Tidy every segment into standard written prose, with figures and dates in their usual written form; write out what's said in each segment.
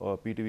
PTV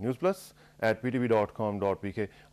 newsplus@ptv.com.pk।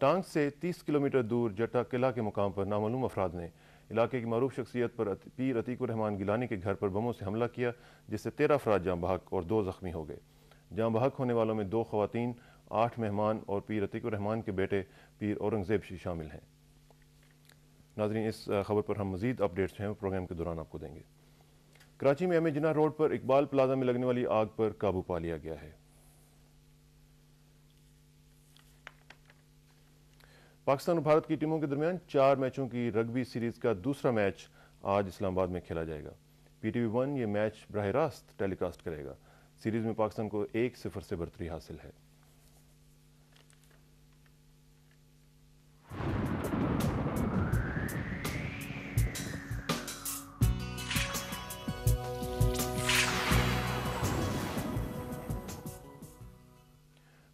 ٹانگ سے 30 kilometre دور جٹا قلعہ کے مقام پر نامعلوم افراد نے علاقے کی معروف شخصیت پر پیر عتیق الرحمان گیلانی کے گھر پر بموں سے حملہ کیا، جس سے 13 افراد جاں بحق اور 2 زخمی ہو گئے۔ جاں بحق ہونے والوں میں 2 خواتین، 8 مہمان اور پیر عتیق الرحمان کے بیٹے پیر اورنگزیب شامل ہیں۔ ناظرین، اس خبر پر ہم مزید اپڈیٹس ہیں پروگرام کے دوران آپ کو دیں گے۔ کراچی میں ایم اے جناح روڈ پر اقبال پلازا میں لگنے والی آگ پر قابو پا لیا گیا ہے۔ پاکستان اور بھارت کی ٹیموں کے درمیان 4 میچوں کی رگبی سیریز کا دوسرا میچ آج اسلام آباد میں کھیلا جائے گا۔ پی ٹی وی 1 یہ میچ براہ راست ٹیلی کاسٹ کرے گا۔ سیریز میں پاکستان کو 1-0 سے برتری حاصل ہے۔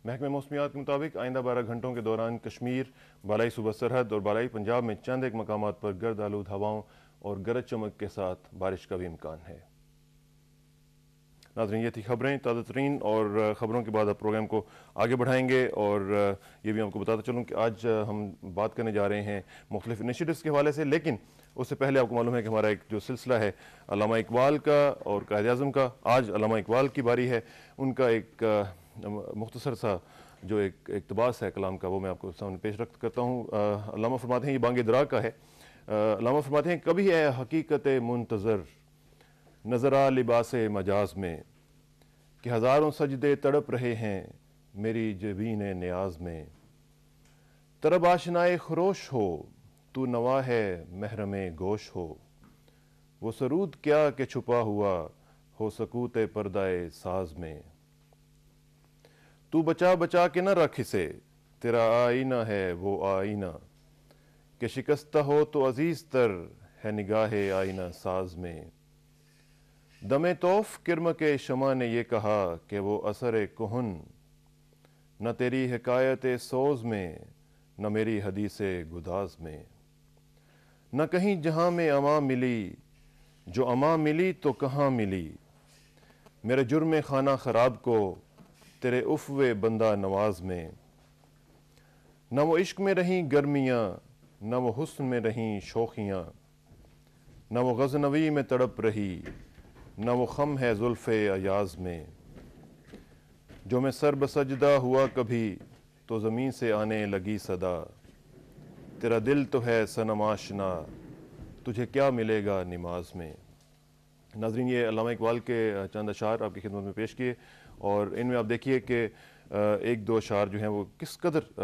محکمہ موسمیات کے مطابق آئندہ 12 گھنٹوں کے دوران کشمیر، بالائی صوبہ سرحد اور بالائی پنجاب میں چند ایک مقامات پر گرد آلود ہواؤں اور گرج چمک کے ساتھ بارش کا بھی امکان ہے۔ ناظرین، یہ تھی خبریں تازہ ترین، اور خبروں کے بعد اب پروگرام کو آگے بڑھائیں گے، اور یہ بھی آپ کو بتاتا چلوں کہ آج ہم بات کرنے جا رہے ہیں مختلف انیشیٹوز کے حوالے سے، لیکن اس سے پہلے آپ کو معلوم ہے کہ ہمارا ایک جو سلسلہ ہے علامہ اقبال کا اور قائد اعظم کا، آج علامہ اقبال کی باری ہے۔ ان کا ایک مختصر سا جو ایک اقتباس ہے کلام کا، وہ میں آپ کو سامنے پیش رکھ کرتا ہوں۔ علامہ فرماتے ہیں، یہ بانگ درا کا ہے۔ علامہ فرماتے ہیں، کبھی ہے حقیقت منتظر نظر آ لباس مجاز میں، کہ ہزاروں سجدے تڑپ رہے ہیں میری جبین نیاز میں۔ طرب آشنائے خروش ہو تو نوا ہے محرم گوش ہو، وہ سرود کیا کہ چھپا ہوا ہو سکوت پردائے ساز میں۔ تو بچا بچا کے نہ رکھ اسے، تیرا آئینہ ہے وہ آئینہ، کہ شکستہ ہو تو عزیز تر ہے نگاہ آئینہ ساز میں۔ دم توف کرم کے شمع نے یہ کہا کہ وہ اثر کہن، نہ تیری حکایت سوز میں نہ میری حدیث گداز میں۔ نہ کہیں جہاں میں اما ملی، جو اما ملی تو کہاں ملی، میرے جرم خانہ خراب کو تیرے عفو بندہ نواز میں۔ نہ وہ عشق میں رہیں گرمیاں، نہ وہ حسن میں رہیں شوخیاں، نہ وہ غزنوی میں تڑپ رہی، نہ وہ خم ہے زلف ایاز میں۔ جو میں سر بسجدہ ہوا کبھی تو زمین سے آنے لگی صدا، تیرا دل تو ہے صنم آشنا، تجھے کیا ملے گا نماز میں۔ ناظرین، یہ علامہ اقبال کے چند اشعار آپ کی خدمت میں پیش کیے، اور ان میں آپ دیکھیے کہ ایک دو اشعار جو ہیں وہ کس قدر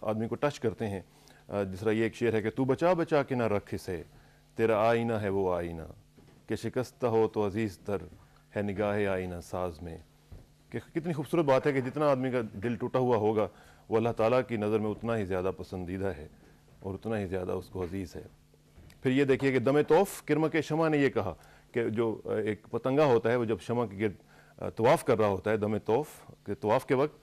آدمی کو ٹچ کرتے ہیں۔ جس طرح یہ ایک شعر ہے کہ تو بچا بچا کے نہ رکھ اسے، تیرا آئینہ ہے وہ آئینہ، کہ شکستہ ہو تو عزیز تر ہے نگاہ آئینہ ساز میں۔ کہ کتنی خوبصورت بات ہے کہ جتنا آدمی کا دل ٹوٹا ہوا ہوگا وہ اللہ تعالیٰ کی نظر میں اتنا ہی زیادہ پسندیدہ ہے اور اتنا ہی زیادہ اس کو عزیز ہے۔ پھر یہ دیکھیے کہ دم توف کرم کے شمع نے یہ کہا کہ جو ایک پتنگا ہوتا ہے وہ جب شمع کے گرد طواف کر رہا ہوتا ہے دم توف کے طواف کے وقت،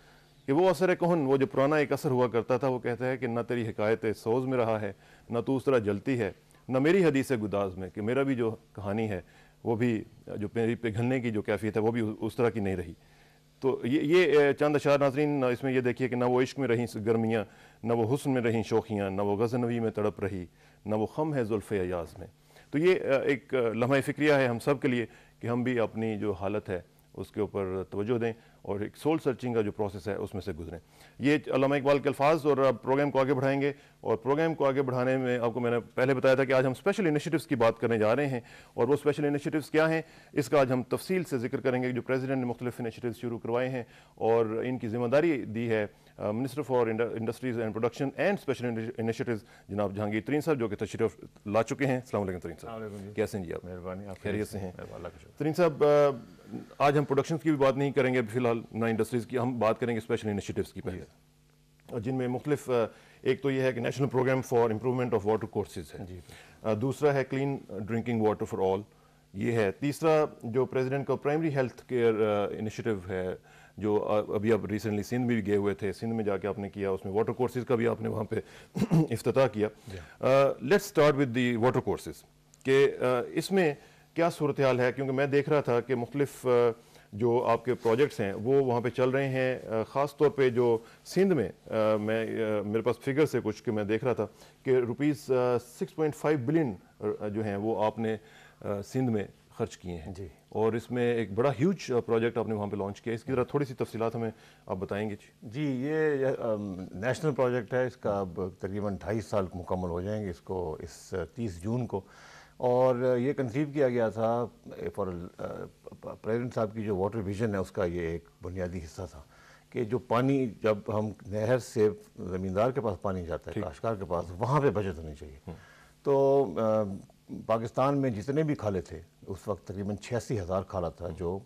کہ وہ اثر کہن، وہ جو پرانا ایک اثر ہوا کرتا تھا، وہ کہتا ہے کہ نہ تیری حکایت سوز میں رہا ہے، نہ تو اس طرح جلتی ہے، نہ میری حدیث گداز میں، کہ میرا بھی جو کہانی ہے وہ بھی جو میری پگھلنے کی جو کیفیت ہے وہ بھی اس طرح کی نہیں رہی۔ تو یہ چند اشعار ناظرین، اس میں یہ دیکھیے کہ نہ وہ عشق میں رہیں گرمیاں، نہ وہ حسن میں رہیں شوخیاں، نہ وہ غزنوی میں تڑپ رہی، نہ وہ خم ہے زلف ایاز میں۔ تو یہ ایک لمحہ فکریہ ہے ہم سب کے لیے کہ ہم بھی اپنی جو حالت ہے اس کے اوپر توجہ دیں اور ایک سول سرچنگ کا جو پروسیس ہے اس میں سے گزریں۔ یہ علامہ اقبال کے الفاظ، اور اب پروگرام کو آگے بڑھائیں گے، اور پروگرام کو آگے بڑھانے میں آپ کو میں نے پہلے بتایا تھا کہ آج ہم اسپیشل انیشیٹوز کی بات کرنے جا رہے ہیں، اور وہ اسپیشل انیشیٹوز کیا ہیں اس کا آج ہم تفصیل سے ذکر کریں گے۔ جو پریزیڈنٹ نے مختلف انیشیٹوز شروع کروائے ہیں اور ان کی ذمہ داری دی ہے minister for industries and production and special initiatives جناب جہانگیر ترین صاحب، جو کہ تشریف لا چکے ہیں۔ السلام علیکم ترین صاحب، کیسے ہیں جی آپ؟ مہربانی، آپ خیریت سے ہیں؟ ترین صاحب، آج ہم پروڈکشنز کی بھی بات نہیں کریں گے فی الحال، نہ انڈسٹریز کی، ہم بات کریں گے اسپیشل انیشیٹوز کی پہلے، جن میں مختلف ایک تو یہ ہے کہ national programme for improvement of water courses ہے، دوسرا ہے clean drinking water for all, یہ ہے تیسرا جو پریزیڈنٹ کا پرائمری ہیلتھ کیئر انیشیٹو ہے، جو ابھی آپ ریسنٹلی سندھ میں بھی گئے ہوئے تھے، سندھ میں جا کے آپ نے کیا، اس میں واٹر کورسز کا بھی آپ نے وہاں پہ افتتاح کیا۔ Let's start with the water courses, کہ اس میں کیا صورتحال ہے، کیونکہ میں دیکھ رہا تھا کہ مختلف جو آپ کے پروجیکٹس ہیں وہ وہاں پہ چل رہے ہیں. خاص طور پہ جو سندھ میں میرے پاس فگرس ہے کچھ کہ میں دیکھ رہا تھا کہ روپیز 6.5 بلین جو ہیں وہ آپ نے سندھ میں خرچ کیے ہیں جی. اور اس میں ایک بڑا ہیوج پروجیکٹ آپ نے وہاں پہ لانچ کیا. اس کی ذرا تھوڑی سی تفصیلات ہمیں آپ بتائیں گے. جی یہ نیشنل پروجیکٹ ہے. اس کا اب تقریباً 2.5 سال مکمل ہو جائیں گے اس کو اس 30 جون کو. اور یہ کنسیو کیا گیا تھا فار پریزیڈنٹ صاحب کی جو واٹر ویژن ہے اس کا یہ ایک بنیادی حصہ تھا کہ جو پانی جب ہم نہر سے زمیندار کے پاس پانی جاتا ہے کاشتکار کے پاس وہاں پہ بچت ہونی چاہیے. تو پاکستان میں جتنے بھی کھالے تھے اس وقت تقریباً 86,000 کھالا تھا جو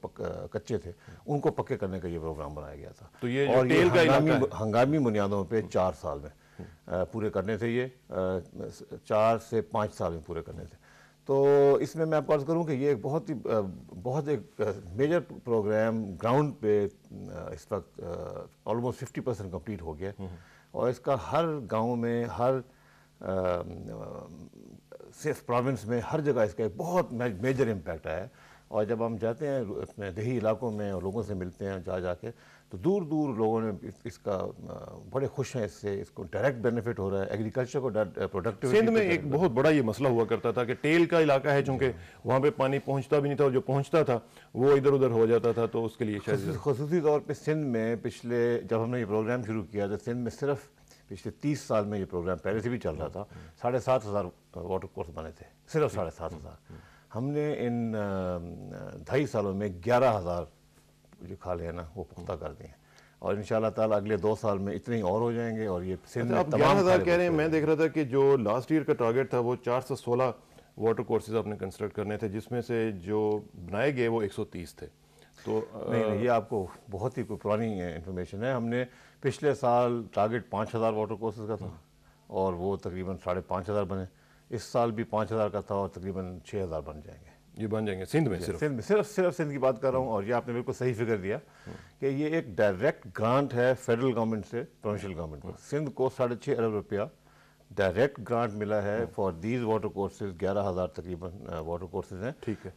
کچے تھے, ان کو پکے کرنے کا یہ پروگرام بنایا گیا تھا. تو یہ اور ٹیل کا علاقہ ہے ہنگامی بنیادوں پہ 4 سال میں پورے کرنے تھے. یہ 4 سے 5 سال میں پورے کرنے تھے. تو اس میں آپ عرض کروں کہ یہ بہت ایک میجر پروگرام گراؤنڈ پہ اس وقت آلموسٹ 50% کمپلیٹ ہو گیا. اور اس کا ہر گاؤں میں, ہر صرف پروونس میں, ہر جگہ اس کا ایک بہت میجر امپیکٹ آیا ہے. اور جب ہم جاتے ہیں اپنے دیہی علاقوں میں اور لوگوں سے ملتے ہیں جا کے تو دور دور لوگوں نے اس کا بڑے خوش ہیں اس سے. اس کو ڈائریکٹ بینیفٹ ہو رہا ہے ایگریکلچر کو پروڈکٹیوٹی. سندھ میں ایک بہت بڑا یہ مسئلہ ہوا کرتا تھا کہ ٹیل کا علاقہ ہے چونکہ وہاں پہ پانی پہنچتا بھی نہیں تھا اور جو پہنچتا تھا وہ ادھر ادھر ہو جاتا تھا. تو اس کے لیے شاید خصوصی طور پہ سندھ میں پچھلے جب ہم نے یہ پروگرام شروع کیا تو سندھ میں صرف پچھلے 30 سال میں یہ پروگرام پہلے سے بھی چل رہا تھا. 7,500 واٹر کورس بنے تھے, صرف 7,500. ہم نے ان 2.5 سالوں میں 11,000 جو کھالے ہیں نا وہ پختہ کر دیے ہیں. اور انشاءاللہ تعالیٰ اگلے 2 سال میں اتنے ہی اور ہو جائیں گے. اور یہ سندھ میں آپ تمام 11,000 کہہ رہے ہیں. میں دیکھ رہا تھا کہ جو لاسٹ ایئر کا ٹارگیٹ تھا وہ 416 واٹر کورسز آپ نے کنسٹرکٹ کرنے تھے, جس میں سے جو بنائے گئے وہ 130 تھے. تو نہیں یہ آپ کو بہت ہی پرانی انفارمیشن ہے. ہم نے پچھلے سال ٹارگیٹ 5,000 واٹر کورسز کا تھا اور وہ تقریباً 5,500 بنے. اس سال بھی 5,000 کا تھا اور تقریباً 6,000 بن جائیں گے. یہ بن جائیں گے سندھ میں صرف سندھ کی بات کر رہا ہوں. اور یہ آپ نے بالکل صحیح فگر دیا کہ یہ ایک ڈائریکٹ گرانٹ ہے فیڈرل گورنمنٹ سے پروونشل گورنمنٹ کو. سندھ کو 6.5 ارب روپیہ ڈائریکٹ گرانٹ ملا ہے فار دیز واٹر کورسز. 11,000 تقریباً واٹر کورسز ہیں. ٹھیک ہے.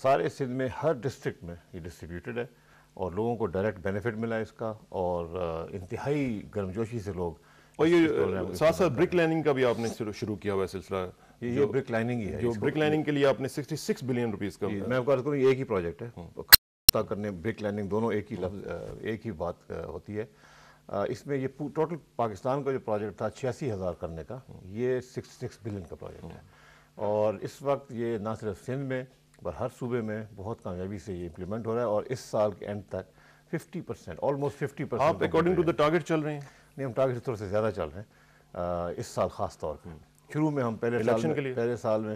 سارے سندھ میں ہر ڈسٹرکٹ میں یہ ڈسٹریبیوٹیڈ ہے اور لوگوں کو ڈائریکٹ بینیفٹ ملا ہے اس کا. اور انتہائی گرمجوشی سے لوگ. اور یہ ساتھ ساتھ بریک لائننگ کا بھی آپ نے شروع کیا ہوا ہے سلسلہ. یہ بریک لائننگ ہی ہے. جو بریک لائننگ کے لیے آپ نے 66 بلین روپیز کا. میں آپ کو عرض کروں یہ ایک ہی پروجیکٹ ہے. کرنے بریک لائننگ دونوں ایک ہی لفظ ایک ہی بات ہوتی ہے. اس میں یہ ٹوٹل پاکستان کا جو پروجیکٹ تھا 86,000 کرنے کا, یہ 66 بلین کا پروجیکٹ ہے. اور اس وقت یہ نہ صرف سندھ میں پر ہر صوبے میں بہت کامیابی سے یہ امپلیمنٹ ہو رہا ہے. اور اس سال کے اینڈ تک 50% آلموسٹ 50% آپ اکارڈنگ ٹو دا ٹارگیٹ چل رہے ہیں. نہیں ہم ٹارگیٹ تھوڑے سے زیادہ چل رہے ہیں اس سال خاص طور پہ. شروع میں ہم پہلے سال میں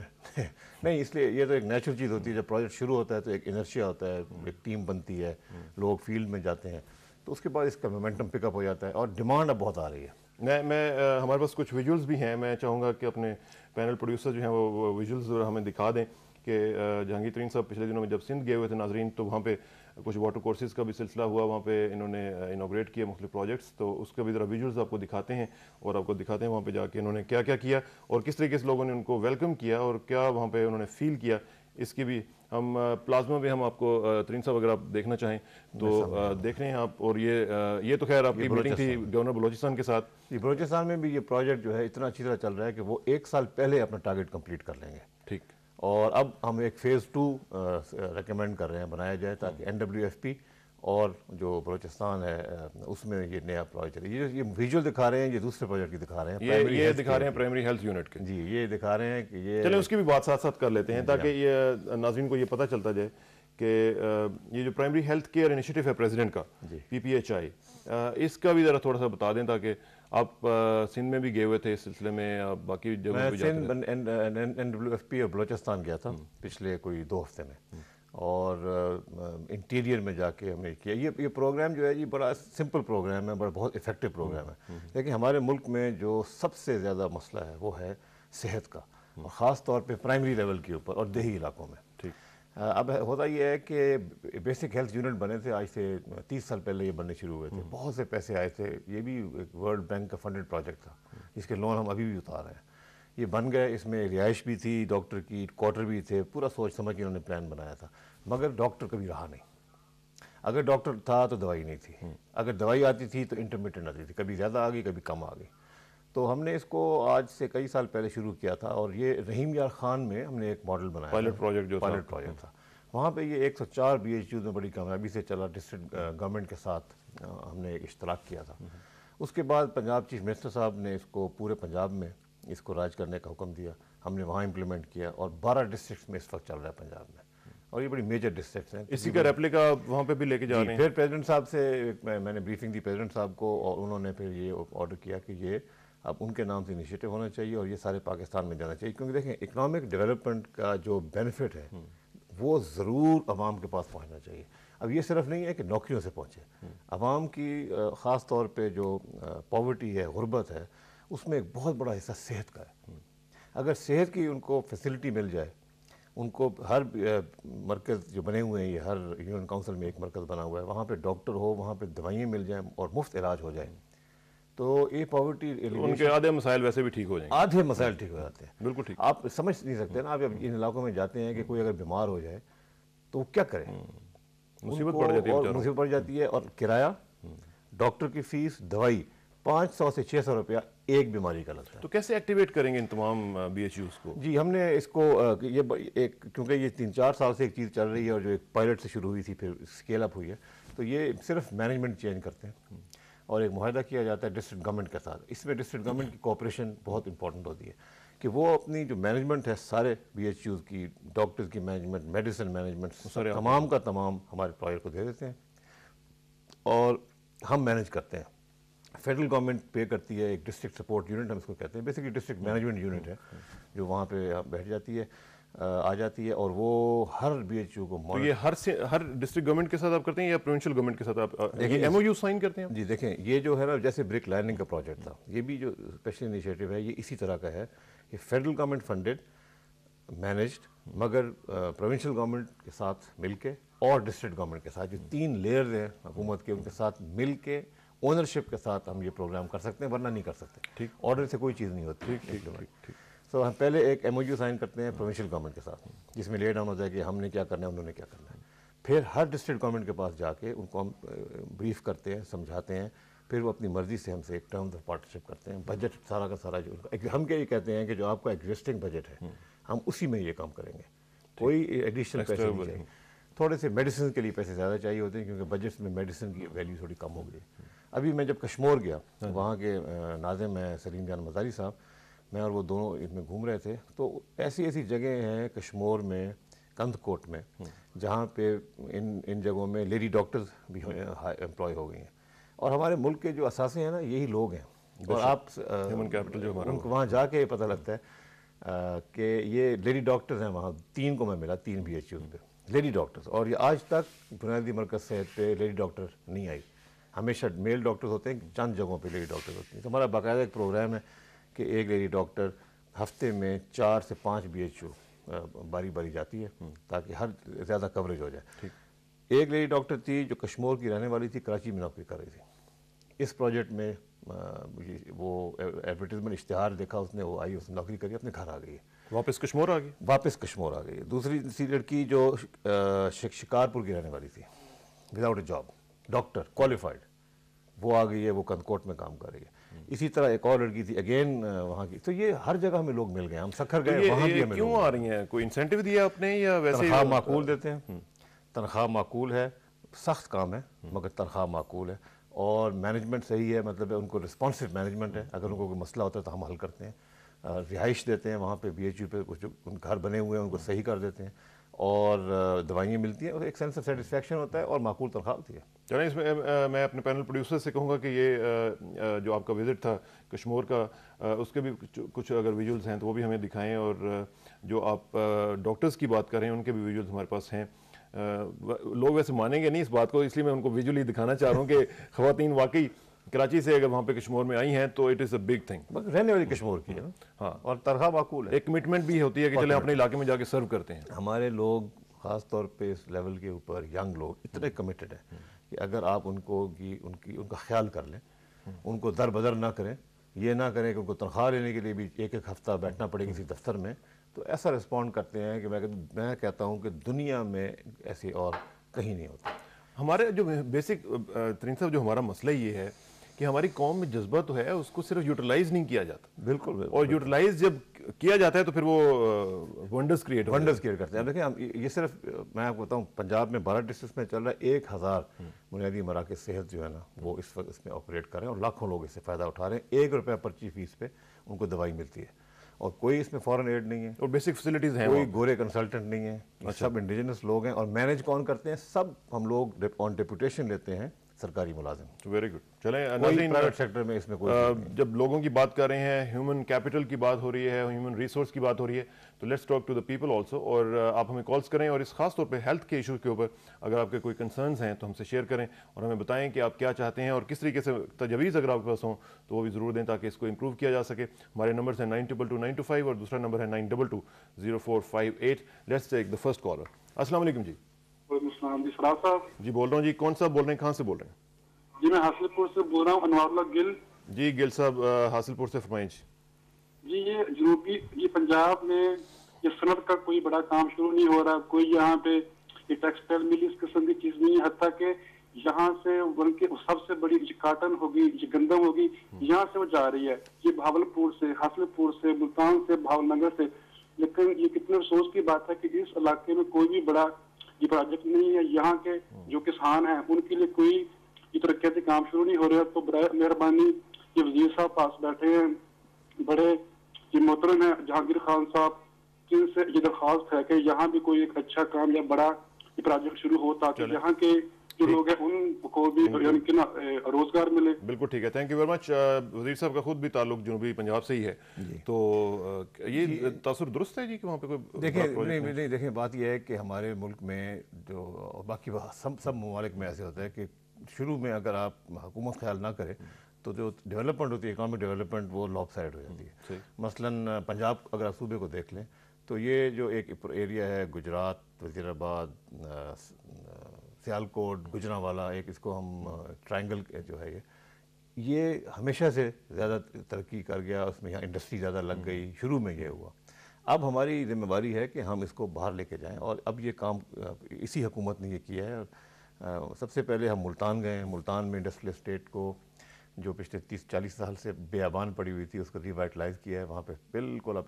نہیں, اس لیے یہ تو ایک نیچرل چیز ہوتی ہے. جب پروجیکٹ شروع ہوتا ہے تو ایک انرشیا ہوتا ہے, ایک ٹیم بنتی ہے, لوگ فیلڈ میں جاتے ہیں, تو اس کے بعد اس کا مومنٹم پک اپ ہو جاتا ہے. اور ڈیمانڈ اب بہت آ رہی ہے. میں ہمارے پاس کچھ ویژولز بھی ہیں. میں چاہوں گا کہ اپنے پینل پروڈیوسر جو ہیں وہ ویژولز ہمیں دکھا دیں کہ جہانگیر ترین صاحب پچھلے دنوں میں جب سندھ گئے ہوئے تھے ناظرین, تو وہاں پہ کچھ واٹر کورسز کا بھی سلسلہ ہوا. وہاں پہ انہوں نے انوگریٹ کیا مختلف پروجیکٹس. تو اس کا بھی ذرا ویژولز آپ کو دکھاتے ہیں اور آپ کو دکھاتے ہیں وہاں پہ جا کے انہوں نے کیا کیا کیا اور کس طریقے سے لوگوں نے ان کو ویلکم کیا اور کیا وہاں پہ انہوں نے فیل کیا. اس کی بھی ہم پلازما بھی ہم آپ کو ترین صاحب اگر آپ دیکھنا چاہیں تو دیکھ رہے ہیں آپ. اور یہ تو خیر آپ کی میٹنگ تھی گورنر بلوچستان کے ساتھ. بلوچستان میں بھی یہ پروجیکٹ جو ہے اتنا اچھی طرح چل رہا ہے کہ وہ 1 سال پہلے اپنا ٹارگیٹ کمپلیٹ کر لیں گے. ٹھیک. اور اب ہم ایک فیز 2 ریکمینڈ کر رہے ہیں بنایا جائے تاکہ NWFP اور جو بلوچستان ہے اس میں یہ نیا پروجیکٹ چلے. یہ ویژول دکھا رہے ہیں, یہ دوسرے پروجیکٹ کی دکھا رہے ہیں. یہ دکھا رہے ہیں پرائمری ہیلتھ یونٹ کے. جی یہ دکھا رہے ہیں کہ یہ چلیں اس کی بھی بات ساتھ ساتھ کر لیتے ہیں تاکہ یہ ناظرین کو یہ پتہ چلتا جائے کہ یہ جو پرائمری ہیلتھ کیئر انیشیٹو ہے پریزیڈنٹ کا PPHI, اس کا بھی ذرا تھوڑا سا بتا دیں تاکہ آپ سندھ میں بھی گئے ہوئے تھے اس سلسلے میں, باقی جگہوں پہ جاتے ہیں. NWFP اور بلوچستان گیا تھا پچھلے کوئی 2 ہفتے میں اور انٹیریئر میں جا کے ہم نے کیا. یہ پروگرام جو ہے یہ بڑا سمپل پروگرام ہے, بڑا بہت افیکٹو پروگرام ہے. لیکن ہمارے ملک میں جو سب سے زیادہ مسئلہ ہے وہ ہے صحت کا, اور خاص طور پہ پرائمری لیول کے اوپر اور دیہی علاقوں میں. اب ہوتا یہ ہے کہ بیسک ہیلتھ یونٹ بنے تھے آج سے 30 سال پہلے. یہ بننے شروع ہوئے تھے, بہت سے پیسے آئے تھے. یہ بھی ایک ورلڈ بینک کا فنڈڈ پروجیکٹ تھا جس کے لون ہم ابھی بھی اتار رہے ہیں. یہ بن گئے, اس میں رہائش بھی تھی, ڈاکٹر کی کوارٹر بھی تھے, پورا سوچ سمجھ کے انہوں نے پلان بنایا تھا, مگر ڈاکٹر کبھی رہا نہیں. اگر ڈاکٹر تھا تو دوائی نہیں تھی، اگر دوائی آتی تھی تو انٹرمیٹنٹ آتی تھی، کبھی زیادہ آ گئی کبھی کم آ گئی. تو ہم نے اس کو آج سے کئی سال پہلے شروع کیا تھا، اور یہ رحیم یار خان میں ہم نے ایک ماڈل بنایا، پائلٹ پروجیکٹ جو پائلٹ پروجیکٹ تھا. وہاں پہ یہ 104 BHUs میں بڑی کامیابی سے چلا، ڈسٹرکٹ گورنمنٹ کے ساتھ ہم نے اشتراک کیا تھا. اس کے بعد پنجاب چیف منسٹر صاحب نے اس کو پورے پنجاب میں اس کو راج کرنے کا حکم دیا، ہم نے وہاں امپلیمنٹ کیا، اور 12 ڈسٹرکٹس میں اس وقت چل رہا ہے پنجاب میں، اور یہ بڑی میجر ڈسٹرکٹس ہیں. اسی کا ریپلیکا وہاں پہ بھی لے کے جا رہے ہیں. پھر پریزیڈنٹ صاحب سے میں نے بریفنگ دی پریزیڈنٹ صاحب کو، اور انہوں نے پھر یہ آرڈر کیا کہ یہ اب ان کے نام سے انیشیٹو ہونا چاہیے اور یہ سارے پاکستان میں جانا چاہیے، کیونکہ دیکھیں اکنامک ڈیولپمنٹ کا جو بینیفٹ ہے وہ ضرور عوام کے پاس پہنچنا چاہیے. اب یہ صرف نہیں ہے کہ نوکریوں سے پہنچے، عوام کی خاص طور پہ جو پاورٹی ہے، غربت ہے، اس میں ایک بہت بڑا حصہ صحت کا ہے. اگر صحت کی ان کو فیسلٹی مل جائے، ان کو ہر مرکز جو بنے ہوئے ہیں، یہ ہر یونین کونسل میں ایک مرکز بنا ہوا ہے، وہاں پہ ڈاکٹر ہو، وہاں پہ دوائیں مل جائیں اور مفت علاج ہو جائے، تو یہ پاورٹی ان کے آدھے مسائل ویسے بھی ٹھیک ہو جائیں گے. آدھے مسائل ٹھیک ہو جاتے ہیں. بالکل ٹھیک. آپ سمجھ نہیں سکتے نا، آپ جب ان علاقوں میں جاتے ہیں کہ کوئی اگر بیمار ہو جائے تو وہ کیا کرے، مصیبت پڑ جاتی ہے، مصیبت پڑ جاتی ہے. اور کرایہ، ڈاکٹر کی فیس، دوائی 500 سے 600 روپیہ ایک بیماری کا لگتا ہے. تو کیسے ایکٹیویٹ کریں گے ان تمام BHUs کو؟ جی ہم نے اس کو یہ ایک، کیونکہ یہ 3-4 سال سے ایک چیز چل رہی ہے، اور جو ایک پائلٹ سے شروع ہوئی تھی پھر اسکیل اپ ہوئی ہے، تو یہ صرف مینجمنٹ چینج کرتے ہیں اور ایک معاہدہ کیا جاتا ہے ڈسٹرکٹ گورنمنٹ کے ساتھ. اس میں ڈسٹرکٹ گورنمنٹ کی کوآپریشن بہت امپورٹنٹ ہوتی ہے کہ وہ اپنی جو مینجمنٹ ہے سارے BHUs کی، ڈاکٹرز کی مینجمنٹ، میڈیسن مینجمنٹ، تمام کا تمام ہمارے امپلائر کو دے دیتے ہیں اور ہم مینیج کرتے ہیں. فیڈرل گورنمنٹ پے کرتی ہے، ایک ڈسٹرکٹ سپورٹ یونٹ ہم اس کو کہتے ہیں، بیسکلی ڈسٹرکٹ مینجمنٹ یونٹ ہے جو وہاں پہ بیٹھ جاتی ہے، آ جاتی ہے، اور وہ ہر BHU کو تو یہ ہر ڈسٹرکٹ گورنمنٹ کے ساتھ آپ کرتے ہیں یا پروونشل گورنمنٹ کے ساتھ آپ MOU سائن کرتے ہیں؟ جی دیکھیں، یہ جو ہے نا، جیسے برک لائننگ کا پروجیکٹ تھا، یہ بھی جو اسپیشل انیشیٹو ہے یہ اسی طرح کا ہے کہ فیڈرل گورنمنٹ فنڈڈ، مینجڈ، مگر پروونشل گورنمنٹ کے ساتھ مل کے اور ڈسٹرکٹ گورنمنٹ کے ساتھ، جو 3 لیئرز ہیں حکومت کے، ان کے ساتھ مل کے اونرشپ کے ساتھ ہم یہ پروگرام کر سکتے ہیں، ورنہ نہیں کر سکتے. ٹھیک، آرڈر سے کوئی چیز نہیں ہوتی. ٹھیک. تو ہم پہلے ایک MOU سائن کرتے ہیں پروونشل گورنمنٹ کے ساتھ، جس میں لے ڈاؤن ہوتا ہے کہ ہم نے کیا کرنا ہے، انہوں نے کیا کرنا ہے. پھر ہر ڈسٹرکٹ گورنمنٹ کے پاس جا کے ان کو ہم بریف کرتے ہیں، سمجھاتے ہیں، پھر وہ اپنی مرضی سے ہم سے ایک ٹرمز آف پارٹنرشپ کرتے ہیں. بجٹ سارا کا سارا جو ہم کیا یہ کہتے ہیں کہ جو آپ کا ایگزسٹنگ بجٹ ہے ہم اسی میں یہ کام کریں گے، کوئی ایڈیشنل پیسے نہیں چاہیے. تھوڑے سے میڈیسن کے لیے پیسے زیادہ چاہیے ہوتے ہیں، کیونکہ بجٹ میں میڈیسن کی ویلیو تھوڑی کم ہو گئی. ابھی میں جب کشمور گیا، وہاں کے ناظم ہیں سلیم جان مزاری صاحب، میں اور وہ دونوں ان میں گھوم رہے تھے، تو ایسی جگہیں ہیں کشمور میں، کندھ کوٹ میں، جہاں پہ ان جگہوں میں لیڈی ڈاکٹرز بھی امپلائی ہو گئی ہیں. اور ہمارے ملک کے جو اثاثے ہیں نا، یہی لوگ ہیں. اور آپ ہیومن کیپٹل جو ہمارا، وہاں جا کے پتہ لگتا ہے کہ یہ لیڈی ڈاکٹرز ہیں. وہاں 3 کو میں ملا، 3 BHUs پہ لیڈی ڈاکٹرز، اور یہ آج تک بنیادی مرکز صحت پہ لیڈی ڈاکٹر نہیں آئی. ہمیشہ میل ڈاکٹرز ہوتے ہیں، چند جگہوں پہ لیڈی ڈاکٹرز ہوتی ہیں. تو ہمارا باقاعدہ ایک پروگرام ہے کہ ایک لیڈی ڈاکٹر ہفتے میں 4 سے 5 BHU باری باری جاتی ہے، تاکہ ہر زیادہ کوریج ہو جائے. ایک لیڈی ڈاکٹر تھی جو کشمور کی رہنے والی تھی، کراچی میں نوکری کر رہی تھی. اس پروجیکٹ میں وہ ایڈورٹیزمنٹ اشتہار دیکھا اس نے، وہ آئی، اس نے نوکری کری، اپنے گھر آ گئی ہے، واپس کشمور آ گئی. واپس کشمور آ گئی. دوسری لڑکی جو شکارپور کی رہنے والی تھی، without a job, doctor qualified, وہ آ گئی ہے، وہ کندکوٹ میں کام کر رہی ہے. اسی طرح ایک اور لڑکی تھی اگین وہاں کی. تو یہ ہر جگہ ہمیں لوگ مل گئے، ہم سکھر گئے، وہاں بھی ہمیں. کیوں آ رہی ہیں؟ کوئی انسینٹیو دیا آپ نے یا ویسے؟ تنخواہ معقول دیتے ہیں، تنخواہ معقول ہے، سخت کام ہے مگر تنخواہ معقول ہے، اور مینجمنٹ صحیح ہے، مطلب ان کو رسپانسو مینجمنٹ ہے. اگر ان کو کوئی مسئلہ ہوتا ہے تو ہم حل کرتے ہیں. رہائش دیتے ہیں وہاں پہ BHU پہ، کچھ ان گھر بنے ہوئے ہیں ان کو صحیح کر دیتے ہیں، اور دوائیں ملتی ہیں، اور ایک سینس آف سیٹسفیکشن ہوتا ہے، اور معقول تنخواہ ہوتی ہے. چلیں، اس میں اپنے پینل پروڈیوسر سے کہوں گا کہ یہ جو آپ کا وزٹ تھا کشمور کا، اس کے بھی کچھ اگر ویژولز ہیں تو وہ بھی ہمیں دکھائیں. اور جو آپ ڈاکٹرز کی بات کر رہے ہیں ان کے بھی ویژولز ہمارے پاس ہیں. لوگ ویسے مانیں گے نہیں اس بات کو، اس لیے میں ان کو ویژولی دکھانا چاہ رہا ہوں کہ خواتین واقعی کراچی سے اگر وہاں پہ کشمور میں آئی ہیں تو it is a big thing. رہنے والی کشمور کی ہے، ہاں، اور تنخواہ معقول ہے. ایک کمٹمنٹ بھی ہوتی ہے کہ چلیں اپنے علاقے میں جا کے سرو کرتے ہیں. ہمارے لوگ خاص طور پہ اس لیول کے اوپر ینگ لوگ اتنے کمیٹڈ ہیں کہ اگر آپ ان کا خیال کر لیں، ان کو در بدر نہ کریں، یہ نہ کریں کہ ان کو تنخواہ لینے کے لیے بھی ایک ہفتہ بیٹھنا پڑے کسی دفتر میں، تو ایسا رسپونڈ کرتے ہیں کہ میں کہتا ہوں کہ دنیا میں ایسی اور کہیں نہیں ہوتا. ہمارے جو بیسک ترین صاحب جو ہمارا مسئلہ یہ ہے کہ ہماری قوم میں جذبہ تو ہے, اس کو صرف یوٹیلائز نہیں کیا جاتا. بالکل, اور یوٹیلائز جب کیا جاتا ہے تو پھر وہ ونڈرز کریٹ کرتے ہیں. اب دیکھیں یہ صرف میں آپ کو بتاؤں پنجاب میں 12 ڈسٹرکٹس میں چل رہا ہے 1000 بنیادی مراکز صحت جو ہے نا وہ اس وقت اس میں آپریٹ کر رہے ہیں اور لاکھوں لوگ اس سے فائدہ اٹھا رہے ہیں. 1 روپیہ پرچی فیس پہ ان کو دوائی ملتی ہے اور کوئی اس میں فورن ایڈ نہیں ہے اور بیسک فیسلٹیز ہیں, کوئی گورے کنسلٹنٹ نہیں ہے, سب انڈیجنس لوگ ہیں اور مینیج کون کرتے ہیں, سب ہم لوگ آن ڈیپوٹیشن لیتے ہیں سرکاری ملازم. Very good. چلیں کوئی پرائیویٹ سیکٹر میں اس میں کوئی جب لوگوں کی بات کر رہے ہیں, ہیومن کیپٹل کی بات ہو رہی ہے, ہیومن ریسورس کی بات ہو رہی ہے, تو let's talk to the people also. اور آپ ہمیں کالس کریں اور اس خاص طور پہ ہیلتھ کے ایشو کے اوپر اگر آپ کے کوئی کنسرنز ہیں تو ہم سے شیئر کریں اور ہمیں بتائیں کہ آپ کیا چاہتے ہیں اور کس طریقے سے تجاویز اگر آپ کے پاس ہوں تو وہ بھی ضرور دیں تاکہ اس کو امپروو کیا جا سکے. ہمارے نمبرز ہیں 922925 اور دوسرا نمبر ہے 92200458. Let's take the first caller. السلام علیکم جی. وعلیکم السلام جی. فراز صاحب جی بول رہا ہوں جی. کون صاحب بول رہے ہیں, کہاں سے بول رہے ہیں؟ جی میں حاصل پور سے بول رہا ہوں, انوار اللہ گل. جی گل صاحب حاصل پور سے فرمائیں. جی یہ جنوبی یہ پنجاب میں یہ صنعت کا کوئی بڑا کام شروع نہیں ہو رہا, کوئی یہاں پہ یہ ٹیکسٹائل مل اس قسم کی چیز نہیں ہے, حتیٰ کہ یہاں سے بلکہ سب سے بڑی یہ کاٹن ہوگی, یہ گندم ہوگی, یہاں سے وہ جا رہی ہے, یہ بھاولپور سے, حاصل پور سے, ملتان سے, بھاول نگر سے. لیکن یہ کتنے افسوس کی بات ہے کہ اس علاقے میں کوئی بھی بڑا یہ پروجیکٹ نہیں ہے. یہاں کے جو کسان ہیں ان کے لیے کوئی یہ ترقیاتی کام شروع نہیں ہو رہا. تو برائے مہربانی یہ وزیر صاحب پاس بیٹھے ہیں, بڑے یہ محترم ہیں جہانگیر خان صاحب, جن سے یہ درخواست ہے کہ یہاں بھی کوئی ایک اچھا کام یا بڑا یہ پروجیکٹ شروع ہو تاکہ یہاں کے جو لوگ ہیں ان کو بھی روزگار ملے. بالکل ٹھیک ہے, تھینک یو ویری مچ. وزیر صاحب کا خود بھی تعلق جنوبی پنجاب سے ہی ہے, تو یہ تاثر درست ہے جی کہ وہاں پہ کوئی دیکھیں بات یہ ہے کہ ہمارے ملک میں جو باقی سب ممالک میں ایسے ہوتا ہے کہ شروع میں اگر آپ حکومت خیال نہ کرے تو جو ڈیولپمنٹ ہوتی ہے اکنامک ڈیولپمنٹ وہ لاپ سائڈ ہو جاتی ہے. مثلاً پنجاب اگر آپ صوبے کو دیکھ لیں تو یہ جو ایک ایریا ہے گجرات, وزیر آباد, سیالکوٹ, گجرانوالہ, ایک اس کو ہم ٹرائنگل جو ہے یہ ہمیشہ سے زیادہ ترقی کر گیا, اس میں یہاں انڈسٹری زیادہ لگ گئی, شروع میں یہ ہوا. اب ہماری ذمہ داری ہے کہ ہم اس کو باہر لے کے جائیں اور اب یہ کام اسی حکومت نے یہ کیا ہے. سب سے پہلے ہم ملتان گئے. ملتان میں انڈسٹریل اسٹیٹ کو جو پچھلے 30-40 سال سے بیابان پڑی ہوئی تھی اس کو ریوائٹلائز کیا ہے. وہاں پہ بالکل اب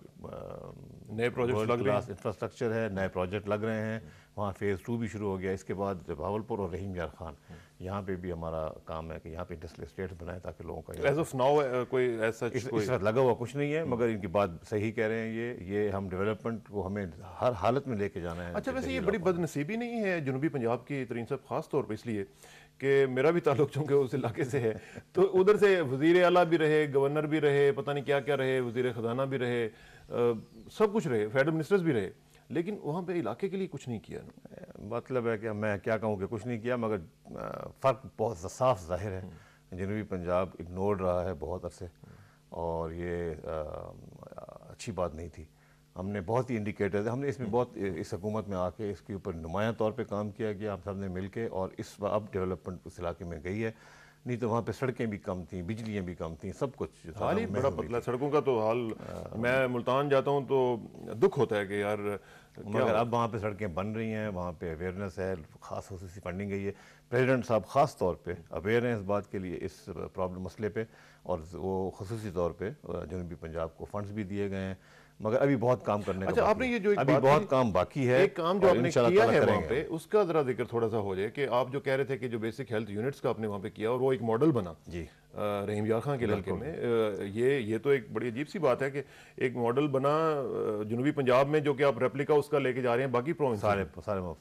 نئے پروجیکٹ لگ رہے ہیں, انفراسٹرکچر ہے, نئے پروجیکٹ لگ رہے ہیں. وہاں فیز 2 بھی شروع ہو گیا. اس کے بعد بھاولپور اور رحیم یار خان, یہاں پہ بھی ہمارا کام ہے کہ یہاں پہ انڈسٹریل اسٹیٹس بنائیں تاکہ لوگوں کا ایز آف ناؤ کوئی ایسا اس وقت لگا ہوا کچھ نہیں ہے, مگر ان کی بات صحیح کہہ رہے ہیں. یہ ہم ڈیولپمنٹ کو ہمیں ہر حالت میں لے کے جانا ہے. اچھا ویسے یہ بڑی بد نصیبی نہیں ہے جنوبی پنجاب کی ترین صاحب, خاص طور پہ اس لیے کہ میرا بھی تعلق چونکہ اس علاقے سے ہے, تو ادھر سے وزیر اعلیٰ بھی رہے, گورنر بھی رہے, پتہ نہیں کیا کیا رہے, وزیر خزانہ بھی رہے, سب کچھ رہے, فیڈرل منسٹرز بھی رہے, لیکن وہاں پہ علاقے کے لیے کچھ نہیں کیا. مطلب ہے کہ میں کیا کہوں کہ کچھ نہیں کیا, مگر فرق بہت صاف ظاہر ہے. جنوبی پنجاب اگنورڈ رہا ہے بہت عرصے اور یہ اچھی بات نہیں تھی. ہم نے بہت ہی انڈیکیٹرز, ہم نے اس میں بہت اس حکومت میں آ کے اس کے اوپر نمایاں طور پہ کام کیا گیا, ہم سب نے مل کے, اور اس اب ڈیولپمنٹ اس علاقے میں گئی ہے. نہیں تو وہاں پہ سڑکیں بھی کم تھیں, بجلیاں بھی کم تھیں, سب کچھ حال ہی بڑا پتلا. سڑکوں کا تو حال, میں ملتان جاتا ہوں تو دکھ ہوتا ہے کہ یار, مگر اب وہاں پہ سڑکیں بن رہی ہیں, وہاں پہ اویئرنیس ہے, خاص خصوصی فنڈنگ گئی ہے. پریزیڈنٹ صاحب خاص طور پہ اویئر ہیں اس بات کے لیے, اس پرابلم مسئلے پہ, اور وہ خصوصی طور پہ جنوبی پنجاب کو فنڈز بھی دیے گئے ہیں, مگر ابھی بہت کام کرنے کا. اچھا آپ نے یہ جو ابھی بہت کام باقی ہے, ایک کام جو آپ نے کیا ہے وہاں پہ اس کا ذرا ذکر تھوڑا سا ہو جائے کہ آپ جو کہہ رہے تھے کہ جو بیسک ہیلتھ یونٹس کا آپ نے وہاں پہ کیا اور وہ ایک ماڈل بنا جی رحیم یار خان کے علاقے میں, یہ تو ایک بڑی عجیب سی بات ہے کہ ایک ماڈل بنا جنوبی پنجاب میں جو کہ آپ ریپلیکا اس کا لے کے جا رہے ہیں باقی پروونس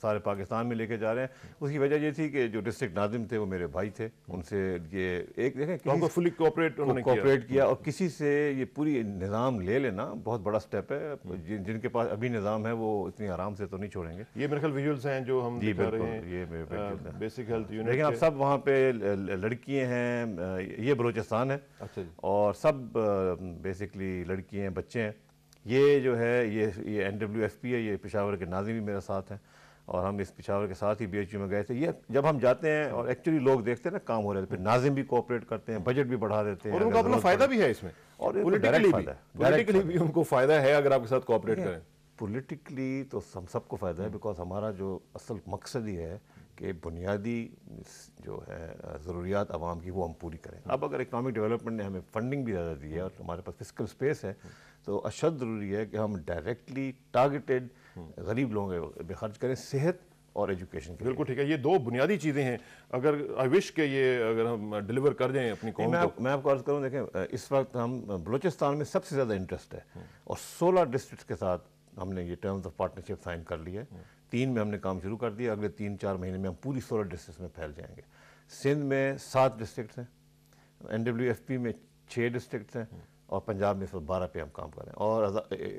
سارے پاکستان میں لے کے جا رہے ہیں. اس کی وجہ یہ تھی کہ جو ڈسٹرکٹ ناظم تھے وہ میرے بھائی تھے, ان سے یہ ایک دیکھیں فلی کوآپریٹ کیا, اور کسی سے یہ پوری نظام لے لینا بہت بڑا سٹیپ ہے. جن کے پاس ابھی نظام ہے وہ اتنی آرام سے تو نہیں چھوڑیں گے. یہ میرے خیال ویژولز ہیں جو ہم دکھا رہے ہیں, یہ بیسک ہیلتھ یونٹ. لیکن اب سب وہاں پہ لڑکیاں ہیں, یہ بلوچستان ہے اور سب بیسکلی لڑکی ہیں, بچے ہیں. یہ جو ہے یہ NWFP ہے, یہ پشاور کے ناظم بھی میرے ساتھ ہیں, اور ہم اس پشاور کے ساتھ ہی BHU میں گئے تھے. یہ جب ہم جاتے ہیں اور ایکچولی لوگ دیکھتے ہیں نا کام ہو رہا ہے, پھر ناظم بھی کوآپریٹ کرتے ہیں, بجٹ بھی بڑھا دیتے ہیں, اور ان کو اپنا فائدہ بھی ہے اس میں, اور پولیٹیکلی بھی ان کو فائدہ ہے اگر آپ کے ساتھ کوآپریٹ کریں. پولیٹیکلی تو ہم سب کو فائدہ ہے, بیکاز ہمارا جو اصل مقصد ہی ہے کہ بنیادی جو ہے ضروریات عوام کی وہ ہم پوری کریں. اب اگر اکنامک ڈیولپمنٹ نے ہمیں فنڈنگ بھی زیادہ دی ہے اور ہمارے پاس فسکل سپیس ہے تو اشد ضروری ہے کہ ہم ڈائریکٹلی ٹارگیٹڈ غریب لوگوں پہ خرچ کریں صحت اور ایجوکیشن کے. بالکل ٹھیک ہے. یہ دو بنیادی چیزیں ہیں. اگر آئی وش کہ یہ اگر ہم ڈیلیور کر دیں اپنی قوم کو. میں آپ کو عرض کروں, دیکھیں اس وقت ہم بلوچستان میں سب سے زیادہ انٹرسٹ ہے اور 16 ڈسٹرکٹس کے ساتھ ہم نے یہ ٹرمز آف پارٹنرشپ سائن کر لی ہے. 3 میں ہم نے کام شروع کر دیا, اگلے 3-4 مہینے میں ہم پوری 16 ڈسٹرکٹس میں پھیل جائیں گے. سندھ میں 7 ڈسٹرکٹس ہیں, NWFP میں 6 ڈسٹرکٹس ہیں اور پنجاب میں 12 پہ ہم کام کر رہے ہیں. اور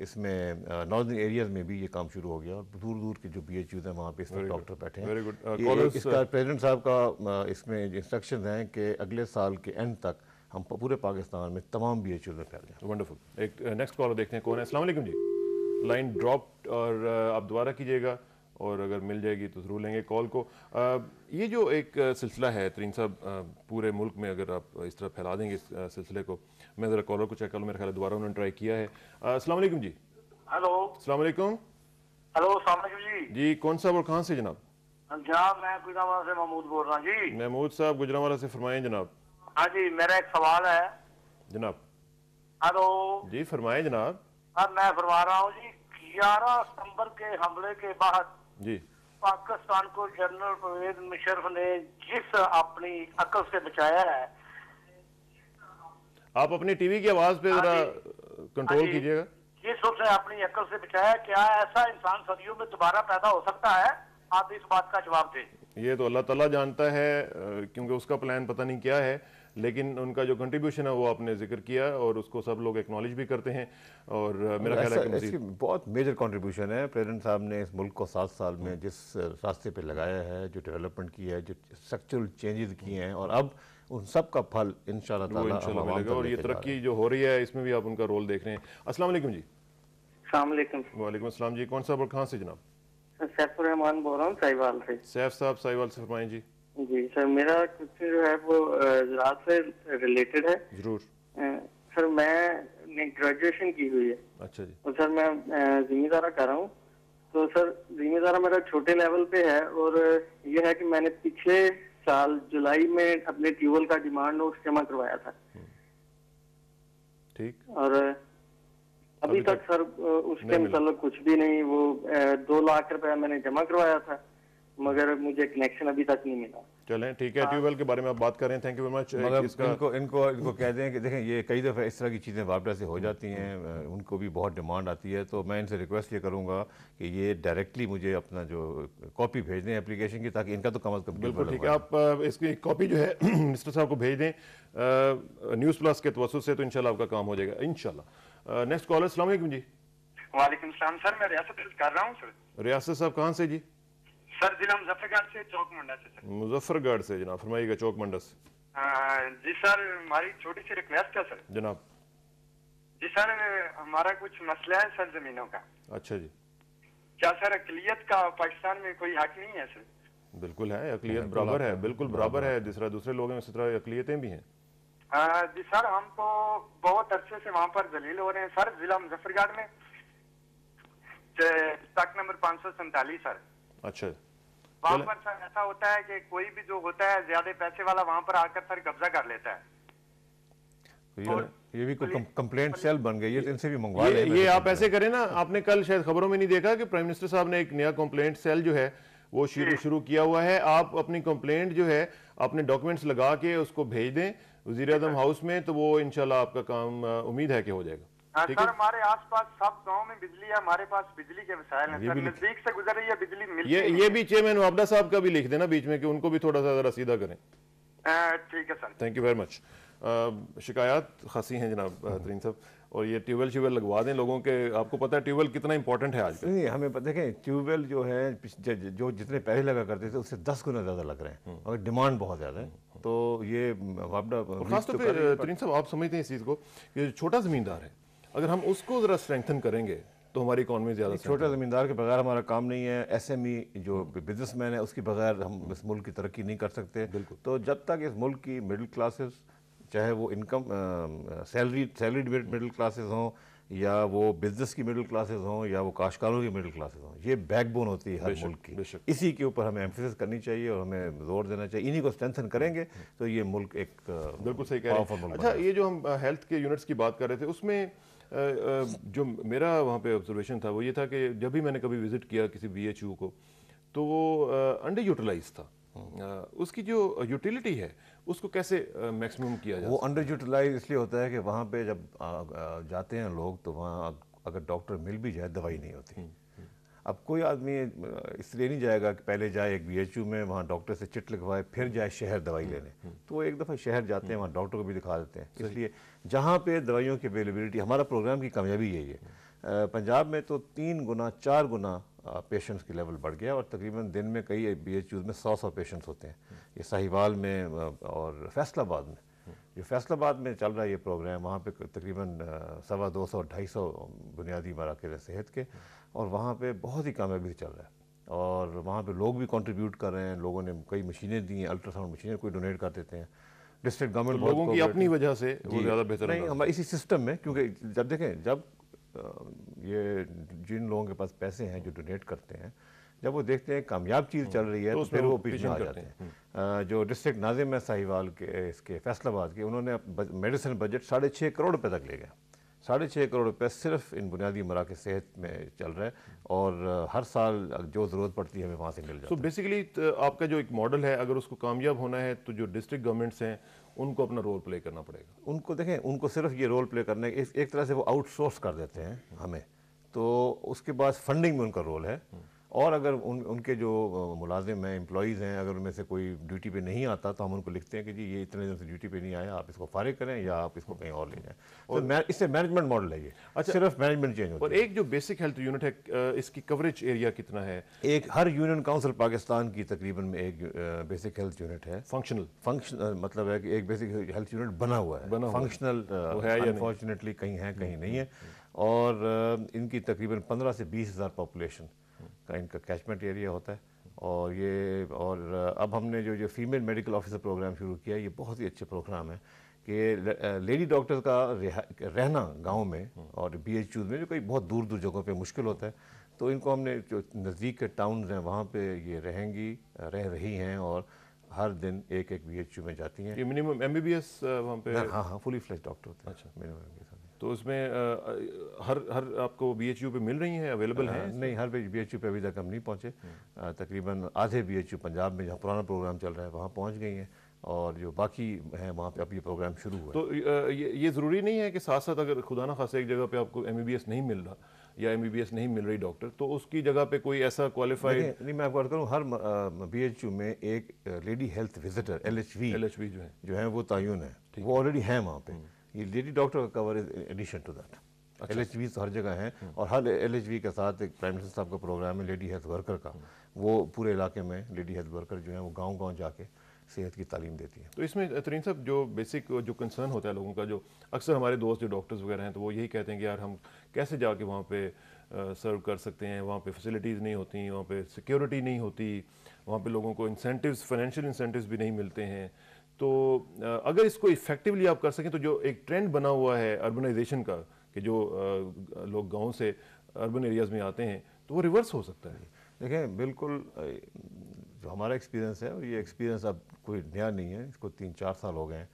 اس میں ناردرن ایریاز میں بھی یہ کام شروع ہو گیا اور دور دور کے جو BHUs ہیں وہاں پہ اس میں ڈاکٹر بیٹھے ہیں. اس کا پریزیڈنٹ صاحب کا اس میں انسٹرکشنز ہیں کہ اگلے سال کے اینڈ تک ہم پورے پاکستان میں تمام BHUs میں پھیل جائیں. ونڈرفل. ایک نیکسٹ کالر دیکھتے ہیں کون ہے. السلام علیکم جی. لائن ڈراپ اور آپ دوبارہ کیجیے گا اور اگر مل جائے گی تو ضرور لیں گے کال کو. یہ جو ایک سلسلہ ہے ترین صاحب, پورے ملک میں اگر آپ اس طرح پھیلا دیں گے اس سلسلے کو. میں ذرا کالر کو چیک کر لوں, میرا خیال ہے دوبارہ انہوں نے ٹرائی کیا ہے. السلام علیکم جی. ہلو السلام علیکم. ہلو السلام علیکم جی. جی کون صاحب اور کہاں سے جناب؟ جناب میں گجرانوالہ سے محمود بول رہا ہوں جی. محمود صاحب گجرانوالہ سے, فرمائیں جناب. ہاں جی میرا ایک سوال ہے جناب. ہلو جی فرمائیں جناب. ہاں میں فرما رہا ہوں جی 11 ستمبر کے حملے کے بعد جی پاکستان کو جنرل پرویز مشرف نے جس اپنی عقل سے بچایا ہے. آپ اپنی ٹی وی کی آواز پہ ذرا کنٹرول کیجیے گا. جس اس نے اپنی عقل سے بچایا, کیا ایسا انسان صدیوں میں دوبارہ پیدا ہو سکتا ہے؟ آپ اس بات کا جواب دیں. یہ تو اللہ تعالیٰ جانتا ہے کیونکہ اس کا پلان پتہ نہیں کیا ہے, لیکن ان کا جو کنٹریبیوشن ہے وہ آپ نے ذکر کیا اور اس کو سب لوگ ایکنالج بھی کرتے ہیں. اور میرا خیال ہے کہ ایسی بہت میجر کنٹریبیوشن ہے. پریزیڈنٹ صاحب نے اس ملک کو 7 سال میں جس راستے پہ لگایا ہے, جو ڈیولپمنٹ کی ہے, جو اسٹرکچرل چینجز کیے ہیں, اور اب ان سب کا پھل انشاءاللہ تعالیٰ ملے گا. اور یہ ترقی جو ہو رہی ہے اس میں بھی آپ ان کا رول دیکھ رہے ہیں. السلام علیکم جی. السلام علیکم. وعلیکم السلام جی. کون صاحب اور کہاں سے جناب؟ سیف الرحمان بول رہا ہوں ساہیوال سے. سیف صاحب ساہیوال سے, فرمائیں جی. جی سر, میرا کوشچن جو ہے وہ زراعت سے ریلیٹڈ ہے. ضرور سر. میں نے گریجویشن کی ہوئی ہے. اچھا جی. اور سر میں ذمہ دارہ کر رہا ہوں. تو سر ذمہ دارہ میرا چھوٹے لیول پہ ہے, اور یہ ہے کہ میں نے پچھلے سال جولائی میں اپنے ٹیوبل کا ڈیمانڈ نوٹس جمع کروایا تھا. ٹھیک. اور ابھی تک سر اس کے متعلق کچھ بھی نہیں. وہ 2 لاکھ روپے میں نے جمع کروایا تھا, مگر مجھے کنیکشن ابھی تک نہیں ملا. چلیں ٹھیک ہے, ٹیوب ویل کے بارے میں آپ بات کر رہے ہیں. Thank you very much. ان کو کہہ دیں کہ دیکھیں یہ کئی دفعہ اس طرح کی چیزیں وابڈا سے ہو جاتی ہیں, ان کو بھی بہت ڈیمانڈ آتی ہے. تو میں ان سے ریکویسٹ یہ کروں گا کہ یہ ڈائریکٹلی مجھے اپنا جو کاپی بھیج دیں اپلیکیشن کی, تاکہ ان کا تو کم از کم. بالکل ٹھیک ہے. آپ اس کی کاپی جو ہے منسٹر صاحب کو بھیج دیں نیوز پلس کے توسط سے, تو انشاءاللہ آپ کا کام ہو جائے گا انشاءاللہ. Next caller. السلام علیکم جی. وعلیکم السلام سر, میں ریاست سے کر رہا ہوں سر. ریاست صاحب کہاں سے جی؟ سر ضلع مظفر گڑھ سے, چوک منڈا سے سر. مظفر گڑھ سے جناب, فرمائیے گا. چوک منڈا سے. جی سر, ہماری چھوٹی سی ریکویسٹ ہے سر. جناب. جی سر, ہمارا کچھ مسئلہ ہے سر زمینوں کا. اچھا جی. کیا سر اقلیت کا پاکستان میں کوئی حق نہیں ہے سر؟ بالکل ہے, اقلیت برابر ہے, بالکل برابر ہے. دوسرے لوگ ہیں, اسی طرح اقلیتیں بھی ہیں. جی سر, ہم کو بہت عرصے سے وہاں پر ذلیل ہو رہے ہیں سر. ضلع مظفر گڑھ میں تک نمبر 547 سر. اچھا. وہاں پر سر ایسا ہوتا ہے کہ کوئی بھی جو ہوتا ہے زیادہ پیسے والا وہاں پر آ کر سر قبضہ کر لیتا ہے. یہ بھی کوئی کمپلینٹ سیل بن گئی ہے, ان سے بھی منگوا لیں. یہ آپ ایسے کریں نا, آپ نے کل شاید خبروں میں نہیں دیکھا کہ پرائم منسٹر صاحب نے ایک نیا کمپلینٹ سیل جو ہے وہ شروع کیا ہوا ہے. آپ اپنی کمپلینٹ جو ہے اپنے ڈاکومنٹس لگا کے اس کو بھیج دیں وزیر اعظم ہاؤس میں, تو وہ انشاءاللہ آپ کا کام امید ہے کہ ہو جائے گا. سر ہمارے آس پاس سب گاؤں میں بجلی ہے, ہمارے پاس بجلی کے وسائل ہیں سر, نزدیک سے گزر رہی ہے بجلی ملتی ہے. یہ بھی چیئرمین وابڈا صاحب کا بھی لکھ دینا بیچ میں کہ ان کو بھی تھوڑا سا ذرا سیدھا کریں. ٹھیک ہے sir. Thank you very much. شکایات خاصی ہیں جناب ترین صاحب, اور یہ ٹیوب ویل لگوا دیں لوگوں کے. آپ کو پتہ ہے ٹیوب ویل کتنا امپورٹنٹ ہے آج کل. نہیں, ہمیں دیکھیں ٹیوب ویل جو ہے جو جتنے پہلے لگا کرتے تھے اس سے 10 گنا زیادہ لگ رہے ہیں, اور ڈیمانڈ بہت زیادہ ہے. تو یہ وابڈا خاص طور پہ ترین صاحب آپ سمجھتے ہیں اس چیز کو کہ چھوٹا زمیندار ہے, اگر ہم اس کو ذرا اسٹرینتھن کریں گے تو ہماری اکانومی زیادہ. چھوٹا زمیندار کے بغیر ہمارا کام نہیں ہے. SME جو بزنس مین ہے اس کے بغیر ہم اس ملک کی ترقی نہیں کر سکتے. تو جب تک اس ملک کی مڈل کلاسز, چاہے وہ انکم سیلریڈ مڈل کلاسز ہوں یا وہ بزنس کی مڈل کلاسز ہوں یا وہ کاشتکاروں کی مڈل کلاسز ہوں. یہ بیک بون ہوتی ہے ہر ملک کی. اسی کے اوپر ہمیں ایمفیسس کرنی چاہیے اور ہمیں زور دینا چاہیے. انہی کو اسٹرینتھن کریں گے تو یہ ملک ایک بالکل صحیح کہہ رہے ہیں. اچھا یہ جو ہم ہیلتھ کے یونٹس کی بات کر رہے تھے اس میں جو میرا وہاں پہ آبزرویشن تھا وہ یہ تھا کہ جب بھی میں نے کبھی وزٹ کیا کسی بی ایچ یو کو تو وہ انڈر یوٹیلائز تھا. اس کی جو یوٹیلیٹی ہے اس کو کیسے میکسیمم کیا جائے؟ وہ انڈر یوٹیلائز اس لیے ہوتا ہے کہ وہاں پہ جب جاتے ہیں لوگ تو وہاں اگر ڈاکٹر مل بھی جائے دوائی نہیں ہوتی. اب کوئی آدمی اس لیے نہیں جائے گا کہ پہلے جائے ایک بی ایچ یو میں وہاں ڈاکٹر سے چٹ لکھوائے پھر جائے شہر دوائی لینے. تو وہ ایک دفعہ شہر جاتے ہیں وہاں ڈاکٹر کو بھی دکھا دیتے ہیں. اس لیے جہاں پہ دوائیوں کی اویلیبلٹی, ہمارا پروگرام کی کامیابی یہی ہے. پنجاب میں تو 3 گنا 4 گنا پیشنٹس کی لیول بڑھ گیا اور تقریباً دن میں کئی بی ایچ یوز میں 100 پیشنٹس ہوتے ہیں. یہ ساہیوال میں اور فیصل آباد میں, جو فیصل آباد میں چل رہا ہے یہ پروگرام, وہاں پہ تقریباً 250-250 بنیادی مراکز صحت کے, اور وہاں پہ بہت ہی کامیابی سے چل رہا ہے. اور وہاں پہ لوگ بھی کنٹریبیوٹ کر رہے ہیں, لوگوں نے کئی مشینیں دی ہیں, الٹرا ساؤنڈ مشینیں کوئی ڈونیٹ کر دیتے ہیں. ڈسٹرکٹ گورنمنٹ لوگوں کی اپنی وجہ سے وہ زیادہ بہتر نہیں, ہمارے اسی سسٹم میں, کیونکہ جب دیکھیں جب یہ جن لوگوں کے پاس پیسے ہیں جو ڈونیٹ کرتے ہیں, جب وہ دیکھتے ہیں کامیاب چیز چل رہی ہے تو پھر وہ پیچھے آ جاتے ہیں. جو ڈسٹرکٹ ناظم ہے ساہیوال کے, اس کے فیصل آباد کے, انہوں نے میڈیسن بجٹ 6.5 کروڑ روپے تک لے گئے. 6.5 کروڑ روپے صرف ان بنیادی مراکز صحت میں چل رہا ہے, اور ہر سال جو ضرورت پڑتی ہے ہمیں وہاں سے مل جاتا ہے. سو بیسیکلی آپ کا جو ایک ماڈل ہے, اگر اس کو کامیاب ہونا ہے تو جو ڈسٹرکٹ گورنمنٹس ہیں ان کو اپنا رول پلے کرنا پڑے گا. ان کو دیکھیں, ان کو صرف یہ رول پلے کرنا ہے, ایک طرح سے وہ آؤٹ سورس کر دیتے ہیں ہمیں, تو اس کے بعد فنڈنگ میں ان کا رول ہے. اور اگر ان کے جو ملازم ہیں, امپلائیز ہیں, اگر ان میں سے کوئی ڈیوٹی پہ نہیں آتا تو ہم ان کو لکھتے ہیں کہ جی یہ اتنے دن سے ڈیوٹی پہ نہیں آیا, آپ اس کو فارغ کریں یا آپ اس کو کہیں اور لے جائیں. اور اس سے مینجمنٹ ماڈل ہے یہ, صرف مینجمنٹ چینج ہوتا ہے. اور ایک جو بیسک ہیلتھ یونٹ ہے اس کی کوریج ایریا کتنا ہے؟ ایک ہر یونین کاؤنسل پاکستان کی تقریباً میں ایک بیسک ہیلتھ یونٹ ہے. فنکشنل مطلب ہے کہ ایک بیسک ہیلتھ یونٹ بنا ہوا ہے. فنکشنل انفارچونیٹلی کہیں ہے کہیں نہیں ہے. اور ان کی تقریباً 15 سے 20 ہزار پاپولیشن کا ان کا کیچمنٹ ایریا ہوتا ہے. اور اب ہم نے جو فیمیل میڈیکل آفیسر پروگرام شروع کیا ہے, یہ بہت ہی اچھے پروگرام ہے کہ لیڈی ڈاکٹر کا رہنا گاؤں میں اور بی ایچ یوز میں جو کوئی بہت دور دور جگہوں پہ مشکل ہوتا ہے, تو ان کو ہم نے جو نزدیک کے ٹاؤنز ہیں وہاں پہ یہ رہ رہی ہیں اور ہر دن ایک بی ایچ یو میں جاتی ہیں. یہ minimum M B B S وہاں پہ؟ ہاں فلی فلیج ڈاکٹر ہوتے ہیں. اچھا, minimum M B B S. تو اس میں ہر آپ کو بی ایچ یو پہ مل رہی ہیں, اویلیبل ہیں؟ نہیں, ہر بی ایچ یو پہ ابھی تک ہم نہیں پہنچے. تقریباً آدھے بی ایچ یو پنجاب میں جہاں پرانا پروگرام چل رہا ہے وہاں پہنچ گئی ہیں, اور جو باقی ہیں وہاں پہ اب یہ پروگرام شروع ہوا ہے. تو یہ ضروری نہیں ہے کہ ساتھ ساتھ اگر خدا نہ خاصہ ایک جگہ پہ آپ کو ایم بی بی ایس نہیں مل رہا یا ایم بی بی ایس نہیں مل رہی ڈاکٹر, تو اس کی جگہ پہ کوئی ایسا کوالیفائڈ؟ نہیں, میں آپ کو بات کروں, ہر بی ایچ یو میں ایک lady health visitor L H V جو ہے وہ تعین ہے, وہ آلریڈی ہیں وہاں پہ. یہ لیڈی ڈاکٹر کا core as addition to that. L H Vs ہر جگہ ہیں, اور ہر ایل ایچ وی کے ساتھ ایک پرائم منسٹر صاحب کا پروگرام ہے لیڈی ہیلتھ ورکر کا. وہ پورے علاقے میں لیڈی ہیلتھ ورکر جو ہیں وہ گاؤں گاؤں جا کے صحت کی تعلیم دیتی ہیں. تو اس میں ترین صاحب جو بیسک جو کنسرن ہوتا ہے لوگوں کا, جو اکثر ہمارے دوست جو ڈاکٹرز وغیرہ ہیں تو وہ یہی کہتے ہیں کہ یار ہم کیسے جا کے وہاں پہ سرو کر سکتے ہیں, وہاں پہ فیسلٹیز نہیں ہوتی, وہاں پہ سیکیورٹی نہیں ہوتی, وہاں پہ لوگوں کو انسینٹیوز, فائنینشیل انسینٹیوز بھی نہیں ملتے ہیں. تو اگر اس کو افیکٹولی آپ کر سکیں تو جو ایک ٹرینڈ بنا ہوا ہے اربنائزیشن کا کہ جو لوگ گاؤں سے اربن ایریاز میں آتے ہیں تو وہ ریورس ہو سکتا ہے. دیکھیں بالکل جو ہمارا ایکسپیرینس ہے, اور یہ ایکسپیرینس اب کوئی نیا نہیں ہے, اس کو 3-4 سال ہو گئے ہیں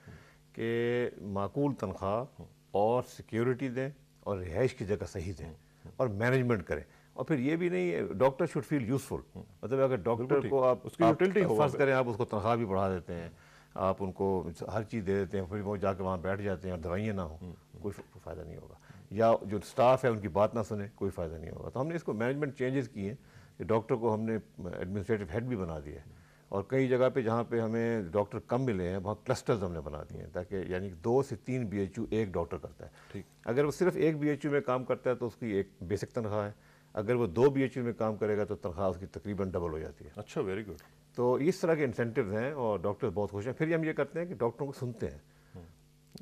کہ معقول تنخواہ اور سیکیورٹی دیں اور رہائش کی جگہ صحیح دیں اور مینجمنٹ کریں. اور پھر یہ بھی نہیں, ڈاکٹر شوڈ فیل یوزفل. مطلب اگر ڈاکٹر کو آپ فرض کریں آپ اس کو تنخواہ بھی بڑھا دیتے ہیں, آپ ان کو ہر چیز دے دیتے ہیں, پھر وہ جا کے وہاں بیٹھ جاتے ہیں اور دوائیاں نہ ہوں, کوئی فائدہ نہیں ہوگا. یا جو سٹاف ہے ان کی بات نہ سنیں, کوئی فائدہ نہیں ہوگا. تو ہم نے اس کو مینجمنٹ چینجز کیے ہیں کہ ڈاکٹر کو ہم نے ایڈمنسٹریٹو ہیڈ بھی بنا دیا ہے, اور کئی جگہ پہ جہاں پہ ہمیں ڈاکٹر کم ملے ہیں وہاں کلسٹرز ہم نے بنا دیے ہیں, تاکہ یعنی 2 سے 3 بی ایچ یو ایک ڈاکٹر کرتا ہے. اگر وہ صرف ایک بی ایچ یو میں کام کرتا ہے تو اس کی ایک بیسک تنخواہ ہے, اگر وہ 2 بی ایچ یو میں کام کرے گا تو تنخواہ اس کی تقریباً ڈبل ہو جاتی ہے. اچھا, ویری گڈ. تو اس طرح کے انسینٹیوز ہیں اور ڈاکٹر بہت خوش ہیں. پھر ہم یہ کرتے ہیں کہ ڈاکٹروں کو سنتے ہیں,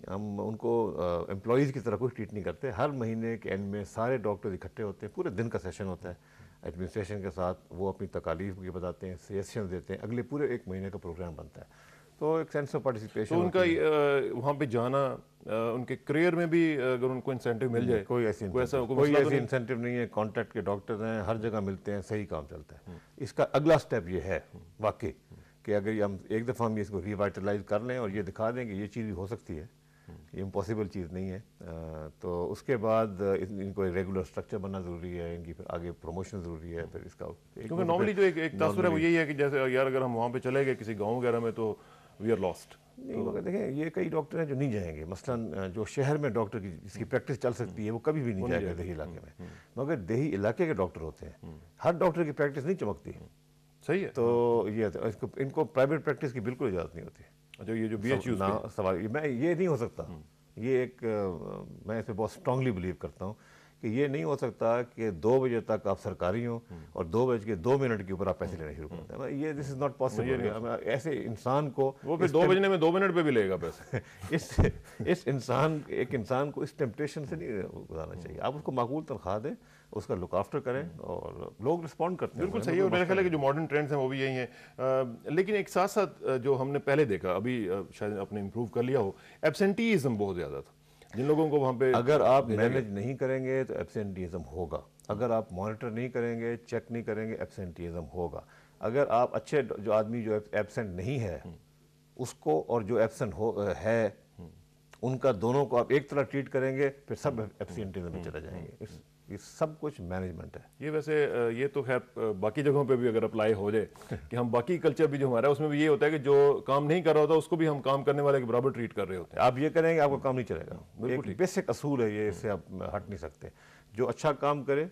ہم ان کو امپلائیز کی طرح کوئی ٹریٹ نہیں کرتے. ہر مہینے کے اینڈ میں سارے ڈاکٹر اکٹھے ہوتے ہیں, پورے دن کا سیشن ہوتا ہے ایڈمنسٹریشن کے ساتھ, وہ اپنی تکالیف بھی بتاتے ہیں, سجیشن دیتے ہیں, اگلے پورے 1 مہینے کا پروگرام بنتا ہے. تو ایک سینس آف پارٹیسپیشن. تو ان کا وہاں پہ جانا ان کے کریئر میں بھی اگر ان کو انسینٹیو مل جائے. کوئی ایسی انسینٹیو نہیں ہے. کانٹریکٹ کے ڈاکٹر ہیں, ہر جگہ ملتے ہیں, صحیح کام چلتا ہے. اس کا اگلا سٹیپ یہ ہے واقعی کہ اگر ہم ایک دفعہ ہم اس کو ریوائٹلائز کر لیں اور یہ دکھا دیں کہ یہ چیز بھی ہو سکتی ہے, یہ امپاسبل چیز نہیں ہے, تو اس کے بعد ان کو ریگولر اسٹرکچر بننا ضروری ہے, ان کی پھر آگے پروموشن ضروری ہے. پھر اس کا کیونکہ نارملی جو ایک تاثر ہے وہ یہی ہے کہ جیسے یار اگر ہم وہاں پہ چلے گئے کسی گاؤں وغیرہ میں تو وی آر لاسٹ. نہیں, مگر دیکھیں یہ کئی ڈاکٹر ہیں جو نہیں جائیں گے. مثلا جو شہر میں ڈاکٹر کی جس کی پریکٹس چل سکتی ہے وہ کبھی بھی نہیں جائے گا دیہی علاقے میں. مگر دیہی علاقے کے ڈاکٹر ہوتے ہیں, ہر ڈاکٹر کی پریکٹس نہیں چمکتی. صحیح ہے. تو یہ ان کو پرائیویٹ پریکٹس کی بالکل اجازت نہیں ہوتی. اچھا, یہ جو بی ایچ یو سوال میں یہ نہیں ہو سکتا. یہ ایک میں اس پہ بہت اسٹرانگلی بلیو کرتا ہوں کہ یہ نہیں ہو سکتا کہ 2 بجے تک آپ سرکاری ہوں اور 2:02 کے اوپر آپ پیسے لینے شروع کرتے ہیں. یہ دس از ناٹ پاسبل. ایسے انسان کو وہ پھر 2 بجنے میں 2 منٹ پہ بھی لے گا پیسے. ایک انسان کو اس ٹیمپٹیشن سے نہیں گزارنا چاہیے. آپ اس کو معقول تنخواہ دیں, اس کا لک آفٹر کریں, اور لوگ رسپونڈ کرتے ہیں. بالکل صحیح ہے. اور میرا خیال ہے کہ جو ماڈرن ٹرینڈز ہیں وہ بھی یہی ہیں. لیکن ایک ساتھ ساتھ جو ہم نے پہلے دیکھا, ابھی شاید آپ نے امپروو کر لیا ہو, ایبسینٹیزم بہت زیادہ تھا. جن لوگوں کو وہاں پہ اگر آپ مینیج نہیں کریں گے تو ایبسینٹیزم ہوگا. اگر آپ مانیٹر نہیں کریں گے, چیک نہیں کریں گے, ایبسینٹیزم ہوگا. اگر آپ اچھے جو آدمی جو ایبسینٹ نہیں ہے اس کو اور جو ایبسینٹ ہے ان کا دونوں کو آپ ایک طرح ٹریٹ کریں گے, پھر سب ایبسینٹیزم میں چلے جائیں گے. یہ سب کچھ مینجمنٹ ہے. یہ ویسے یہ تو خیر باقی جگہوں پہ بھی اگر اپلائی ہو جائے کہ ہم باقی کلچر بھی جو ہمارا ہے اس میں بھی یہ ہوتا ہے کہ جو کام نہیں کر رہا ہوتا اس کو بھی ہم کام کرنے والے کے برابر ٹریٹ کر رہے ہوتے ہیں. آپ یہ کریں گے آپ کا کام نہیں چلے گا. ایک بیسک اصول ہے یہ, اس سے آپ ہٹ نہیں سکتے. جو اچھا کام کرے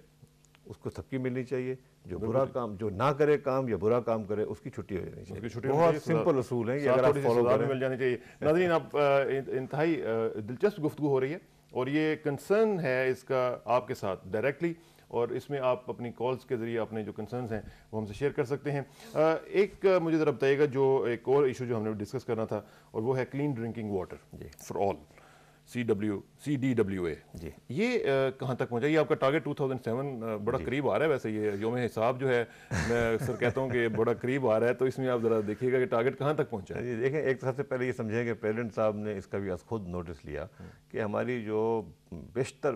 اس کو تھپکی ملنی چاہیے, جو برا کام جو نہ کرے کام یا برا کام کرے اس کی چھٹی ہو جانی چاہیے. بہت سمپل اصول ہے یہ, اگر آپ فالو کریں مل جانی چاہیے. ناظرین, آپ انتہائی دلچسپ گفتگو ہو رہی ہے اور یہ کنسرن ہے اس کا آپ کے ساتھ ڈائریکٹلی, اور اس میں آپ اپنی کالز کے ذریعے اپنے جو کنسرنز ہیں وہ ہم سے شیئر کر سکتے ہیں. ایک مجھے ذرا بتائیے گا جو ایک اور ایشو جو ہم نے ڈسکس کرنا تھا, اور وہ ہے clean drinking water for all, CDWA. جی, یہ کہاں تک پہنچا؟ یہ آپ کا ٹارگیٹ 2007 بڑا قریب آ رہا ہے. ویسے یہ یوم حساب جو ہے میں اکثر کہتا ہوں کہ بڑا قریب آ رہا ہے, تو اس میں آپ ذرا دیکھیے گا کہ ٹارگیٹ کہاں تک پہنچا ہے. دیکھیں, ایک سب سے پہلے یہ سمجھیں کہ پریزیڈنٹ صاحب نے اس کا بھی خود نوٹس لیا کہ ہماری جو بیشتر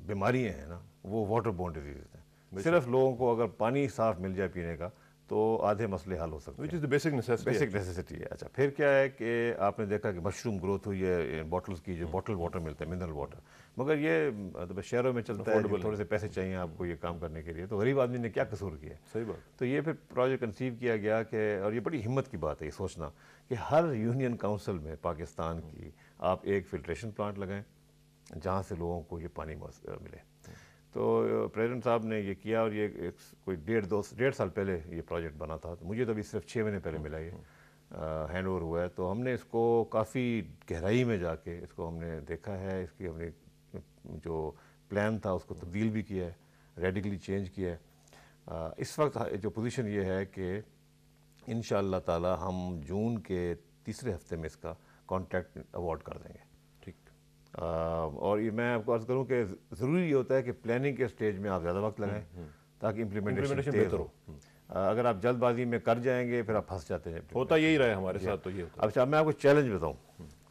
بیماریاں ہیں نا وہ واٹر بورن ڈیزیز ہیں. صرف لوگوں کو اگر پانی صاف مل جائے پینے کا تو آدھے مسئلے حل ہو سکتے ہیں. بیسک نیسیسٹی ہے. اچھا, پھر کیا ہے کہ آپ نے دیکھا کہ مشروم گروتھ ہوئی ہے بوٹلز کی, جو بوٹل واٹر ملتا ہے منرل واٹر, مگر یہ شہروں میں چلتا ہے, تھوڑے سے پیسے چاہیے آپ کو یہ کام کرنے کے لیے, تو غریب آدمی نے کیا قصور کیا ہے. صحیح بات. تو یہ پھر پروجیکٹ کنسیو کیا گیا کہ, اور یہ بڑی ہمت کی بات ہے یہ سوچنا کہ ہر یونین کاؤنسل میں پاکستان کی آپ ایک فلٹریشن پلانٹ لگائیں جہاں سے لوگوں کو یہ پانی ملے. تو پریزیڈنٹ صاحب نے یہ کیا, اور یہ کوئی 1.5 سال پہلے یہ پروجیکٹ بنا تھا. مجھے تو ابھی صرف 6 مہینے پہلے ملا, یہ ہینڈ اوور ہوا ہے. تو ہم نے اس کو کافی گہرائی میں جا کے اس کو ہم نے دیکھا ہے, اس کی ہم نے جو پلان تھا اس کو تبدیل بھی کیا ہے, ریڈیکلی چینج کیا ہے. اس وقت جو پوزیشن یہ ہے کہ انشاءاللہ تعالی ہم جون کے تیسرے ہفتے میں اس کا کانٹریکٹ اوارڈ کر دیں گے. اور یہ میں آپ کو عرض کروں کہ ضروری یہ ہوتا ہے کہ پلاننگ کے سٹیج میں آپ زیادہ وقت لگائیں تاکہ امپلیمنٹیشن تیز ہو. اگر آپ جلد بازی میں کر جائیں گے پھر آپ پھنس جاتے ہیں. ہوتا یہی رہا ہے ہمارے ساتھ. تو یہ ہوتا اب میں آپ کو چیلنج بتاؤں,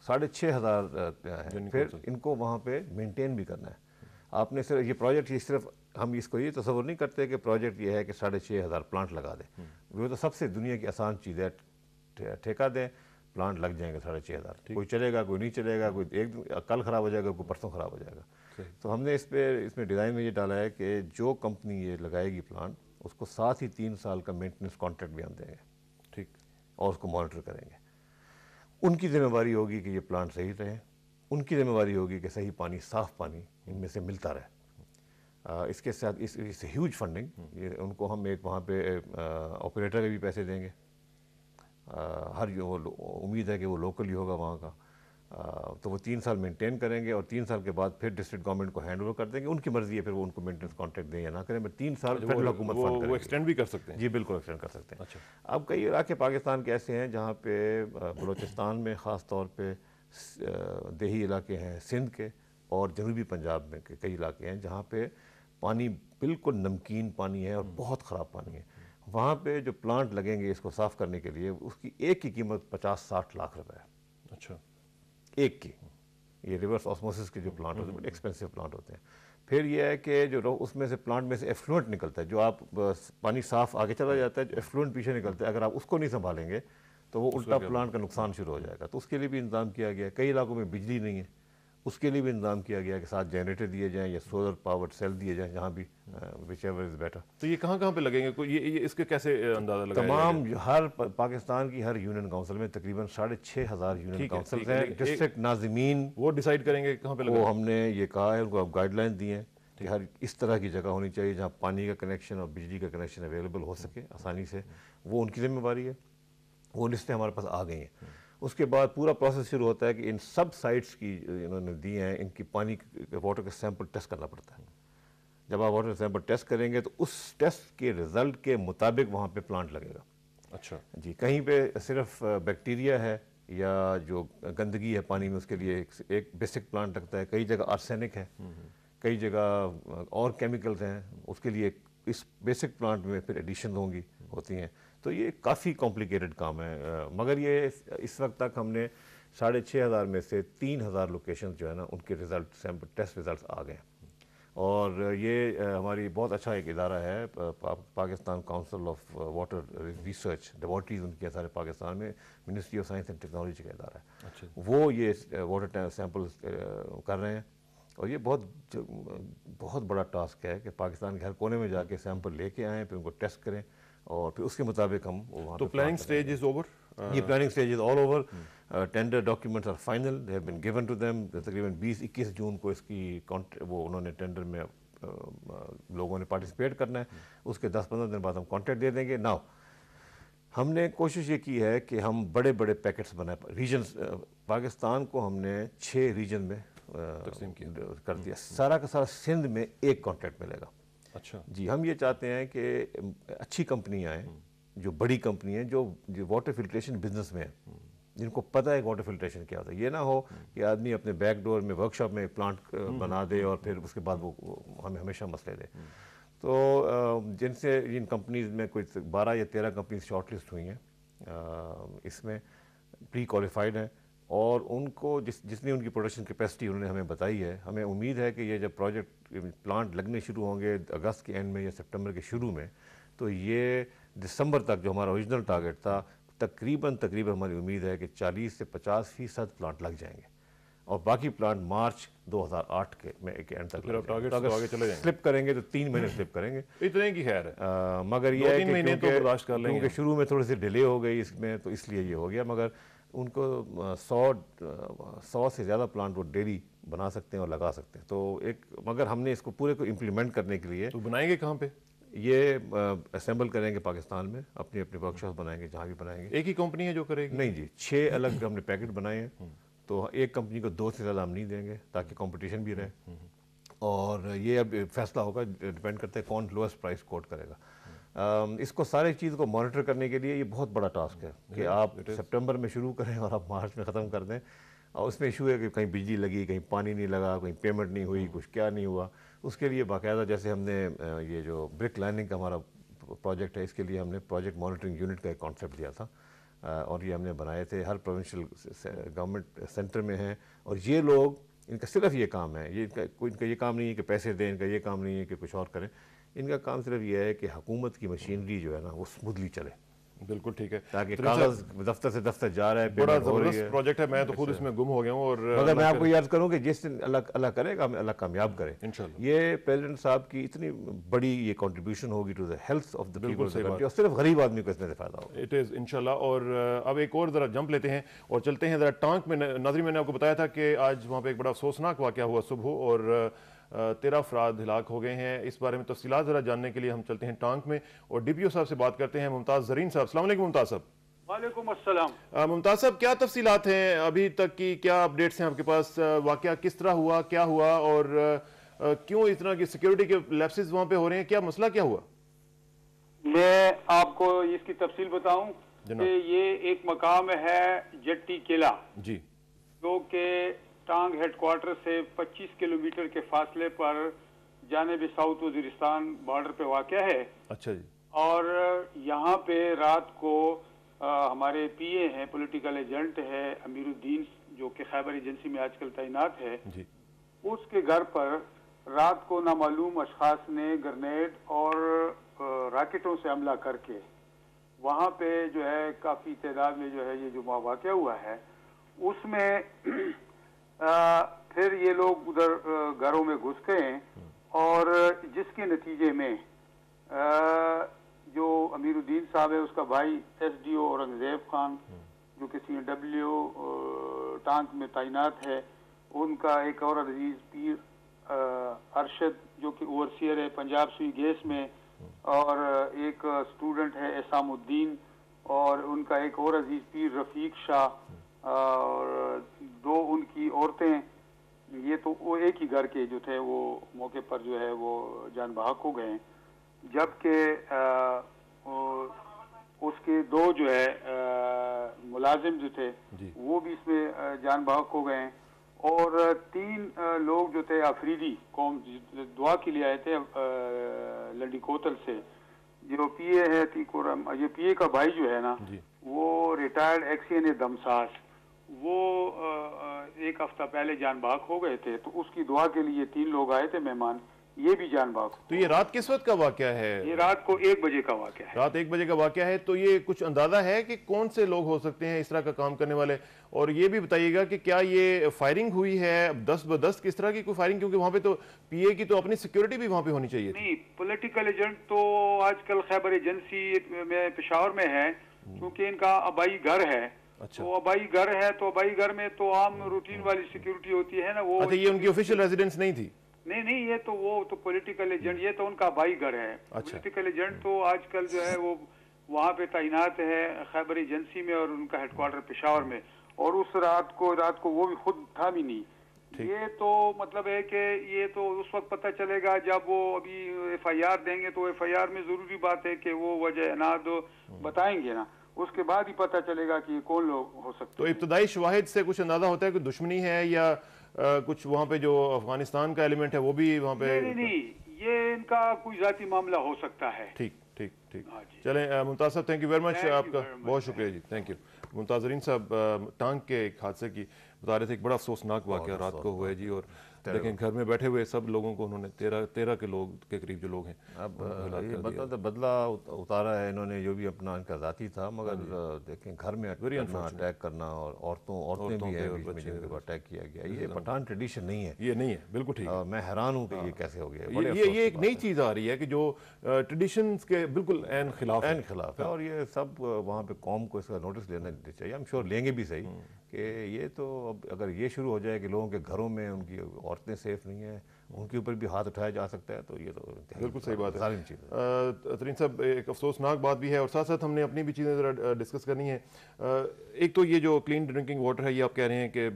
6,500 ہیں, پھر ان کو وہاں پہ مینٹین بھی کرنا ہے. آپ نے صرف یہ پروجیکٹ, یہ صرف ہم اس کو یہ تصور نہیں کرتے کہ پروجیکٹ یہ ہے کہ 6,500 پلانٹ لگا دیں. وہ تو سب سے دنیا کی آسان چیز ہے, ٹھیکہ دیں, پلانٹ لگ جائیں گے 6,500. کوئی چلے گا, کوئی نہیں چلے گا, کوئی ایک کل خراب ہو جائے گا, کوئی پرسوں خراب ہو جائے گا. تو ہم نے اس میں ڈیزائن میں یہ ڈالا ہے کہ جو کمپنی یہ لگائے گی پلانٹ اس کو ساتھ ہی 3 سال کا مینٹیننس کانٹریکٹ بھی ہم دیں گے. ٹھیک, اور اس کو مانیٹر کریں گے. ان کی ذمہ داری ہوگی کہ یہ پلانٹ صحیح رہے, ان کی ذمہ داری ہوگی کہ صحیح پانی, صاف پانی ان میں سے ملتا رہے. اس کے ساتھ اس ہیوج فنڈنگ, یہ ان کو ہم ایک وہاں پہ آپریٹر کے بھی پیسے دیں گے. ہر امید ہے کہ وہ لوکل ہی ہوگا وہاں کا. تو وہ 3 سال مینٹین کریں گے اور 3 سال کے بعد پھر ڈسٹرکٹ گورنمنٹ کو ہینڈ اوور کر دیں گے. ان کی مرضی ہے پھر وہ ان کو مینٹیننس کانٹریکٹ دیں یا نہ کریں. 3 سال فیڈرل حکومت فنڈ کرے گی. وہ ایکسٹینڈ بھی کر سکتے ہیں. جی بالکل ایکسٹینڈ کر سکتے ہیں. اچھا, اب کئی علاقے پاکستان کے ایسے ہیں جہاں پہ بلوچستان میں خاص طور پہ دیہی علاقے ہیں, سندھ کے اور جنوبی پنجاب میں کئی علاقے ہیں جہاں پہ پانی بالکل نمکین پانی ہے اور بہت خراب پانی ہے. وہاں پہ جو پلانٹ لگیں گے اس کو صاف کرنے کے لیے اس کی ایک کی قیمت 50-60 لاکھ روپے ہے. اچھا, ایک کی. یہ ریورس آسموسس کے جو پلانٹ ہوتے ہیں بڑے ایکسپینسو پلانٹ ہوتے ہیں. پھر یہ ہے کہ جو اس میں سے پلانٹ میں سے ایفلوئنٹ نکلتا ہے, جو آپ پانی صاف آگے چلا جاتا ہے, جو ایفلوئنٹ پیچھے نکلتا ہے, اگر آپ اس کو نہیں سنبھالیں گے تو وہ الٹا پلانٹ کا نقصان شروع ہو جائے گا. تو اس کے لیے بھی انتظام کیا گیا ہے. کئی علاقوں میں بجلی نہیں ہے, اس کے لیے بھی انتظام کیا گیا کہ ساتھ جنریٹر دیے جائیں یا سولر پاورڈ سیل دیے جائیں جہاں بھی وچ ایور از بیٹر. تو یہ کہاں پہ لگیں گے, یہ اس کے کیسے اندازہ لگایا جائے گا؟ تمام ہر پاکستان کی ہر یونین کاؤنسل میں تقریباً 6,500 یونین کاؤنسل ہیں. ڈسٹرکٹ ناظمین وہ ڈیسائیڈ کریں گے کہاں پہ لگیں. وہ ہم نے یہ کہا ہے, ان کو اب گائیڈ لائن دی ہیں کہ ہر اس طرح کی جگہ ہونی چاہیے جہاں پانی کا کنیکشن اور بجلی کا کنیکشن اویلیبل ہو سکے آسانی سے. وہ ان کی ذمہ داری ہے. وہ لسٹیں ہمارے پاس آ گئی ہیں. اس کے بعد پورا پروسیس شروع ہوتا ہے کہ ان سب سائٹس کی انہوں نے دی ہیں, ان کی پانی واٹر کا سیمپل ٹیسٹ کرنا پڑتا ہے. جب آپ واٹر سیمپل ٹیسٹ کریں گے تو اس ٹیسٹ کے رزلٹ کے مطابق وہاں پہ پلانٹ لگے گا. اچھا جی, کہیں پہ صرف بیکٹیریا ہے یا جو گندگی ہے پانی میں اس کے لیے ایک بیسک پلانٹ لگتا ہے. کئی جگہ آرسینک ہے, کئی جگہ اور کیمیکلز ہیں, اس کے لیے اس بیسک پلانٹ میں پھر ایڈیشن ہوتی ہیں. تو یہ کافی کمپلیکیٹڈ کام ہے, مگر یہ اس وقت تک ہم نے 6,500 میں سے 3,000 لوکیشن جو ہے نا ان کے رزلٹ سیمپل ٹیسٹ رزلٹس آ گئے ہیں. اور یہ ہماری بہت اچھا ایک ادارہ ہے, Pakistan council of water research, laboratories ان کے سارے پاکستان میں, ministry of science and technology کا ادارہ ہے. اچھا, وہ یہ واٹر سیمپل کر رہے ہیں. اور یہ بہت بڑا ٹاسک ہے کہ پاکستان کے ہر کونے میں جا کے سیمپل لے کے آئیں, پھر ان کو ٹیسٹ کریں اور پھر اس کے مطابق ہم وہاں. تو پلاننگ سٹیج از اوور. یہ planning stage is all over. Tender documents are final, they have been given to them. تقریباً 20-21 جون کو اس کی وہ انہوں نے ٹینڈر میں لوگوں نے پارٹیسپیٹ کرنا ہے. اس کے 10-15 دن بعد ہم کانٹریکٹ دے دیں گے. ناؤ ہم نے کوشش یہ کی ہے کہ ہم بڑے بڑے پیکٹس بنائیں. ریجنس پاکستان کو ہم نے 6 ریجن میں تقسیم کر دیا. سارا کا سارا سندھ میں ایک کانٹریکٹ ملے گا. اچھا جی, ہم یہ چاہتے ہیں کہ اچھی کمپنیاں آئیں, جو بڑی کمپنی ہیں جو واٹر فلٹریشن بزنس میں ہیں, جن کو پتہ ہے واٹر فلٹریشن کیا ہوتا ہے. یہ نہ ہو کہ آدمی اپنے بیک ڈور میں ورک شاپ میں پلانٹ بنا دے اور پھر اس کے بعد وہ ہمیں ہمیشہ مسئلے دے. تو جن کمپنیز میں کوئی 12 یا 13 کمپنیز شارٹ لسٹ ہوئی ہیں, اس میں پری کوالیفائڈ ہیں, اور ان کو جتنی ان کی پروڈکشن کیپیسٹی انہوں نے ہمیں بتائی ہے, ہمیں امید ہے کہ یہ جب پروجیکٹ پلانٹ لگنے شروع ہوں گے اگست کے اینڈ میں یا سپٹمبر کے شروع میں, تو یہ دسمبر تک جو ہمارا اوریجنل ٹارگیٹ تھا تقریباً ہماری امید ہے کہ 40 سے 50% پلانٹ لگ جائیں گے, اور باقی پلانٹ مارچ 2008 کے اینڈ تک. سلپ کریں گے تو 3 مہینے سلپ کریں گے, اتنے کی خیر ہے. مگر یہ ہے کہ کیونکہ شروع میں تھوڑی سی ڈیلے ہو گئی اس میں, تو اس لیے یہ ہو گیا. مگر ان کو 100 سے زیادہ پلانٹ وہ ڈیلی بنا سکتے ہیں اور لگا سکتے ہیں. تو مگر ہم نے اس کو پورے کو امپلیمنٹ کرنے کے لیے. تو بنائیں گے کہاں پہ؟ یہ اسمبل کریں گے پاکستان میں, اپنے ورک شاپ بنائیں گے جہاں بھی بنائیں گے. ایک ہی کمپنی ہے جو کرے گی؟ نہیں جی, 6 الگ ہم نے پیکٹ بنائے ہیں. تو ایک کمپنی کو 2 سے زیادہ ہم نہیں دیں گے تاکہ کمپٹیشن بھی رہے. اور یہ اب فیصلہ ہوگا, ڈپینڈ کرتا ہے کون لوئسٹ پرائس کوٹ کرے گا. اس کو سارے چیز کو مانیٹر کرنے کے لیے یہ بہت بڑا ٹاسک ہے کہ آپ سپٹمبر میں شروع کریں اور آپ مارچ میں ختم کر دیں. اور اس میں ایشو ہے کہ کہیں بجلی لگی, کہیں پانی نہیں لگا, کہیں پیمنٹ نہیں ہوئی, کچھ کیا نہیں ہوا. اس کے لیے باقاعدہ جیسے ہم نے یہ جو برک لائننگ کا ہمارا پروجیکٹ ہے, اس کے لیے ہم نے پروجیکٹ مانیٹرنگ یونٹ کا ایک کانسیپٹ دیا تھا, اور یہ ہم نے بنائے تھے. ہر پروونشل گورنمنٹ سینٹر میں ہیں, اور یہ لوگ, ان کا صرف یہ کام ہے, ان کا یہ کام نہیں ہے کہ پیسے دیں, ان کا یہ کام نہیں ہے کہ کچھ اور کریں. ان کا کام صرف یہ ہے کہ حکومت کی مشینری جو ہے نا وہ اسموتھلی چلے. بالکل ٹھیک ہے, تاکہ کاغذ دفتر سے دفتر جا رہا ہے. بڑا زبردست پروجیکٹ ہے, میں تو خود اس میں گم ہو گیا ہوں. اور مگر میں آپ کو یہ عرض کروں کہ جس دن اللہ کرے گا, اللہ کامیاب کرے انشاءاللہ. یہ پریزیڈنٹ صاحب کی اتنی بڑی یہ کنٹریبیوشن ہوگی to the health of the people, اور صرف غریب آدمی کو اس میں سے فائدہ ہوگا. اٹ از انشاءاللہ. اور اب ایک اور ذرا جمپ لیتے ہیں اور چلتے ہیں ذرا ٹانک میں. ناظرین, میں نے آپ کو بتایا تھا کہ آج وہاں پہ ایک بڑا افسوسناک واقعہ ہوا صبح, اور 13 افراد ہلاک ہو گئے ہیں. اس بارے میں تفصیلات ذرا جاننے کے لیے ہم چلتے ہیں ٹانک میں اور ڈی پی او صاحب سے بات کرتے ہیں. ممتاز زرین صاحب, السلام علیکم. ممتاز صاحب. وعلیکم السلام. ممتاز صاحب, کیا تفصیلات ہیں ابھی تک کی, کیا اپڈیٹس ہیں آپ کے پاس؟ واقعہ کس طرح ہوا, کیا ہوا, اور کیوں اس طرح کی سیکیورٹی کے لیپسز وہاں پہ ہو رہے ہیں, کیا مسئلہ کیا ہوا؟ میں آپ کو اس کی تفصیل بتاؤں کہ یہ ایک مقام ہے جٹی قلعہ جی, جو کہ ٹانگ ہیڈ کوارٹر سے 25 کلومیٹر کے فاصلے پر جانب ساؤتھ وزیرستان بارڈر پہ واقع ہے. اچھا جی. اور یہاں پہ رات کو ہمارے پی اے ہیں، پولیٹیکل ایجنٹ ہے امیر الدین جو کہ خیبر ایجنسی میں آج کل تعینات ہے، اس کے گھر پر رات کو نامعلوم اشخاص نے گرنیڈ اور راکٹوں سے حملہ کر کے وہاں پہ جو ہے کافی تعداد میں جو ہے یہ جو واقعہ ہوا ہے اس میں پھر یہ لوگ ادھر گھروں میں گھس گئے اور جس کے نتیجے میں جو امیر الدین صاحب ہے اس کا بھائی S D O Aurangzeb Khan جو کہ سی این ڈبلیو ٹانک میں تعینات ہے، ان کا ایک اور عزیز پیر ارشد جو کہ اوورسیئر ہے پنجاب سوئی گیس میں، اور ایک اسٹوڈنٹ ہے احسام الدین، اور ان کا ایک اور عزیز پیر رفیق شاہ، اور دو ان کی عورتیں، یہ تو وہ ایک ہی گھر کے جو تھے وہ موقع پر جو ہے وہ جان بحق ہو گئے، جبکہ اس کے دو جو ہے ملازم جو تھے وہ بھی اس میں جان بحق ہو گئے، اور 3 لوگ جو تھے افریدی قوم دعا کے لیے آئے تھے لنڈی کوتل سے، جو پی اے ہے یہ پی اے کا بھائی جو ہے نا وہ ریٹائرڈ ایکسین دمساس، وہ 1 ہفتہ پہلے جان بحق ہو گئے تھے، تو اس کی دعا کے لیے 3 لوگ آئے تھے مہمان، یہ بھی جان بحق۔ تو یہ رات کس وقت کا واقعہ ہے؟ یہ رات کو 1 بجے کا واقعہ ہے۔ رات 1 بجے کا واقعہ ہے، تو یہ کچھ اندازہ ہے کہ کون سے لوگ ہو سکتے ہیں اس طرح کا کام کرنے والے؟ اور یہ بھی بتائیے گا کہ کیا یہ فائرنگ ہوئی ہے دست بدست، کس طرح کی کوئی فائرنگ؟ کیونکہ وہاں پہ تو پی اے کی تو اپنی سیکیورٹی بھی وہاں پہ ہونی چاہیے تھی۔ نہیں، پولیٹیکل ایجنٹ تو آج کل خیبر ایجنسی میں پشاور میں ہے، کیونکہ ان کا آبائی گھر ہے، تو آبائی گھر ہے تو آبائی گھر میں تو عام روٹین والی سیکیورٹی ہوتی ہے نا، وہ اچھا یہ ان کی آفیشیل ریزیڈنس نہیں تھی؟ نہیں، یہ تو وہ تو پولیٹیکل ایجنٹ، یہ تو ان کا بھائی گھر ہے۔ پولیٹیکل ایجنٹ تو آج کل جو ہے وہ وہاں پہ تعینات ہے خیبر ایجنسی میں، اور ان کا ہیڈ کوارٹر پشاور میں، اور اس رات کو وہ بھی خود تھا بھی نہیں۔ یہ تو مطلب ہے کہ یہ تو اس وقت پتہ چلے گا جب وہ ابھی ایف آئی آر دیں گے، تو ایف آئی آر میں ضروری بات ہے کہ وہ وجہ اناد بتائیں گے نا، اس کے بعد ہی پتہ چلے گا کہ یہ کون لوگ ہو سکتے ہیں۔ تو ابتدائی شواہد سے کچھ اندازہ ہوتا ہے کہ دشمنی ہے یا کچھ وہاں پہ جو افغانستان کا ایلیمنٹ ہے وہ بھی وہاں پہ؟ نہیں، یہ ان کا کوئی ذاتی معاملہ ہو سکتا ہے۔ ٹھیک چلیں ممتاز صاحب، تھینک یو ویری مچ، آپ کا بہت شکریہ جی، تھینک یو۔ منتظرین صاحب ٹانک کے ایک حادثے کی بتا رہے تھے، ایک بڑا افسوسناک واقعہ رات کو ہوا ہے جی، اور لیکن گھر میں بیٹھے ہوئے سب لوگوں کو انہوں نے 13 کے لوگ کے قریب جو لوگ ہیں اب بدلہ اتارا ہے انہوں نے، جو بھی اپنا ان کا ذاتی تھا، مگر دیکھیں گھر میں اٹیک کرنا، اور عورتیں بھی ہیں بیچ میں جن کے اٹیک کیا گیا، یہ پٹھان ٹریڈیشن نہیں ہے، یہ نہیں ہے، بالکل ٹھیک۔ میں حیران ہوں کہ یہ کیسے ہو گیا، یہ ایک نئی چیز آ رہی ہے کہ جو ٹریڈیشنز کے بالکل عین خلاف ہے، اور یہ سب وہاں پہ قوم کو اس کا نوٹس لینا چاہیے، ہم شور لیں گے بھی صحیح، کہ یہ تو اب اگر یہ شروع ہو جائے کہ لوگوں کے گھروں میں ان کی عورتیں سیف نہیں ہیں، ان کے اوپر بھی ہاتھ اٹھایا جا سکتا ہے، تو یہ تو بالکل صحیح بات ظالم چیز ہے۔ ترین صاحب ایک افسوسناک بات بھی ہے، اور ساتھ ساتھ ہم نے اپنی بھی چیزیں ذرا ڈسکس کرنی ہے۔ ایک تو یہ جو کلین ڈرنکنگ واٹر ہے، یہ آپ کہہ رہے ہیں کہ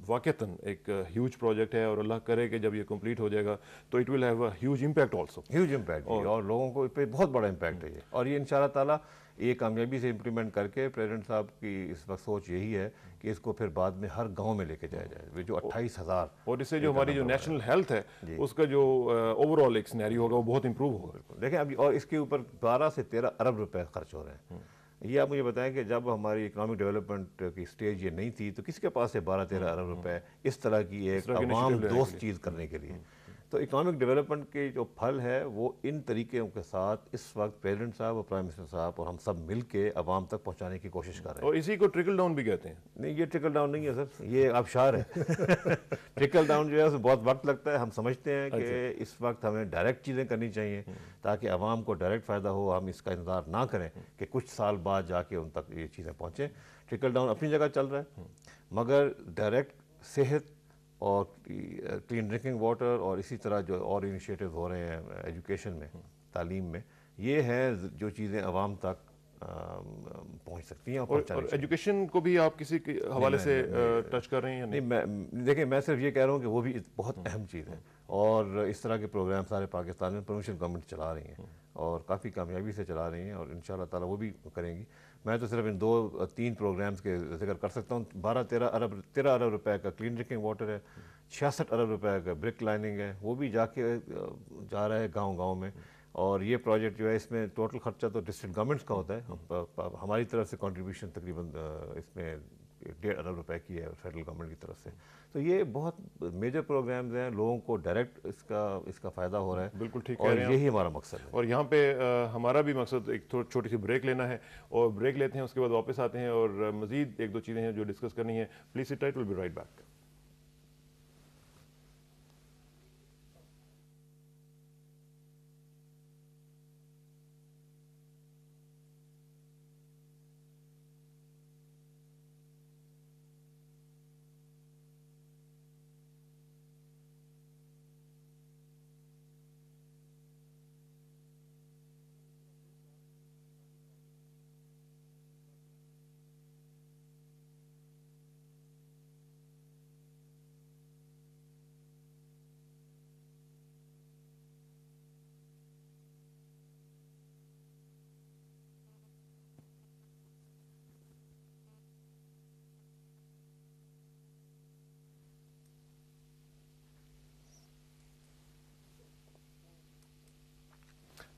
واقعتاً ایک ہیوج پروجیکٹ ہے، اور اللہ کرے کہ جب یہ کمپلیٹ ہو جائے گا تو it will have a huge impact also, huge impact, اور لوگوں کو اس پہ بہت بڑا امپیکٹ ہے یہ، اور یہ انشاءاللہ تعالیٰ یہ کامیابی سے امپلیمنٹ کر کے پریزیڈنٹ صاحب کی اس وقت سوچ یہی ہے کہ اس کو پھر بعد میں ہر گاؤں میں لے کے جایا جائے، جو 28,000، اور اس سے جو ہماری جو نیشنل ہیلتھ ہے اس کا جو اوور آل ایک سینیریو ہوگا وہ بہت امپروو ہوگا۔ دیکھیں ابھی، اور اس کے اوپر 12 سے 13 ارب روپے خرچ ہو رہے ہیں۔ یہ آپ مجھے بتائیں کہ جب ہماری اکنامک ڈیولپمنٹ کی سٹیج یہ نہیں تھی تو کس کے پاس ہے 12-13 ارب روپے اس طرح کی ایک عوام دوست چیز کرنے کے لیے؟ تو اکنامک ڈیولپمنٹ کے جو پھل ہے وہ ان طریقوں کے ساتھ اس وقت پریزیڈنٹ صاحب اور پرائم منسٹر صاحب اور ہم سب مل کے عوام تک پہنچانے کی کوشش کر رہے ہیں، اور اسی کو ٹرکل ڈاؤن بھی کہتے ہیں۔ نہیں، یہ ٹرکل ڈاؤن نہیں ہے سر، یہ آبشار ہے۔ ٹرکل ڈاؤن جو ہے اس میں بہت وقت لگتا ہے، ہم سمجھتے ہیں کہ اس وقت ہمیں ڈائریکٹ چیزیں کرنی چاہیے تاکہ عوام کو ڈائریکٹ فائدہ ہو، ہم اس کا انتظار نہ کریں کہ کچھ سال بعد جا کے ان تک یہ چیزیں پہنچیں۔ ٹرکل ڈاؤن اپنی جگہ چل رہا ہے، مگر ڈائریکٹ صحت اور کلین ڈرنکنگ واٹر اور اسی طرح جو اور انیشیٹو ہو رہے ہیں ایجوکیشن میں، تعلیم میں، یہ ہیں جو چیزیں عوام تک پہنچ سکتی ہیں۔ اور ایجوکیشن کو بھی آپ کسی کے حوالے سے ٹچ کر رہے ہیں یا نہیں؟ دیکھیں میں صرف یہ کہہ رہا ہوں کہ وہ بھی بہت اہم چیز ہے، اور اس طرح کے پروگرام سارے پاکستان میں پروموشن گورنمنٹ چلا رہی ہیں اور کافی کامیابی سے چلا رہی ہیں، اور انشاءاللہ تعالیٰ وہ بھی کریں گی۔ میں تو صرف ان 2-3 پروگرامز کے ذکر کر سکتا ہوں۔ 13 ارب روپے کا کلین ڈرنکنگ واٹر ہے، 66 ارب روپے کا برک لائننگ ہے، وہ بھی جا رہا ہے گاؤں میں، اور یہ پروجیکٹ جو ہے اس میں ٹوٹل خرچہ تو ڈسٹرکٹ گورنمنٹس کا ہوتا ہے، ہماری طرف سے کنٹریبیوشن تقریباً اس میں 1.5 ارب روپے کی ہے فیڈرل گورنمنٹ کی طرف سے. تو یہ بہت میجر پروگرامز ہیں، لوگوں کو ڈائریکٹ اس کا فائدہ ہو رہا ہے. بالکل ٹھیک اور یہی ہمارا مقصد ہے. اور یہاں پہ ہمارا بھی مقصد ایک چھوٹی سی بریک لینا ہے، اور بریک لیتے ہیں، اس کے بعد واپس آتے ہیں اور مزید ایک دو چیزیں ہیں جو ڈسکس کرنی ہے. Please sit tight, will be right back.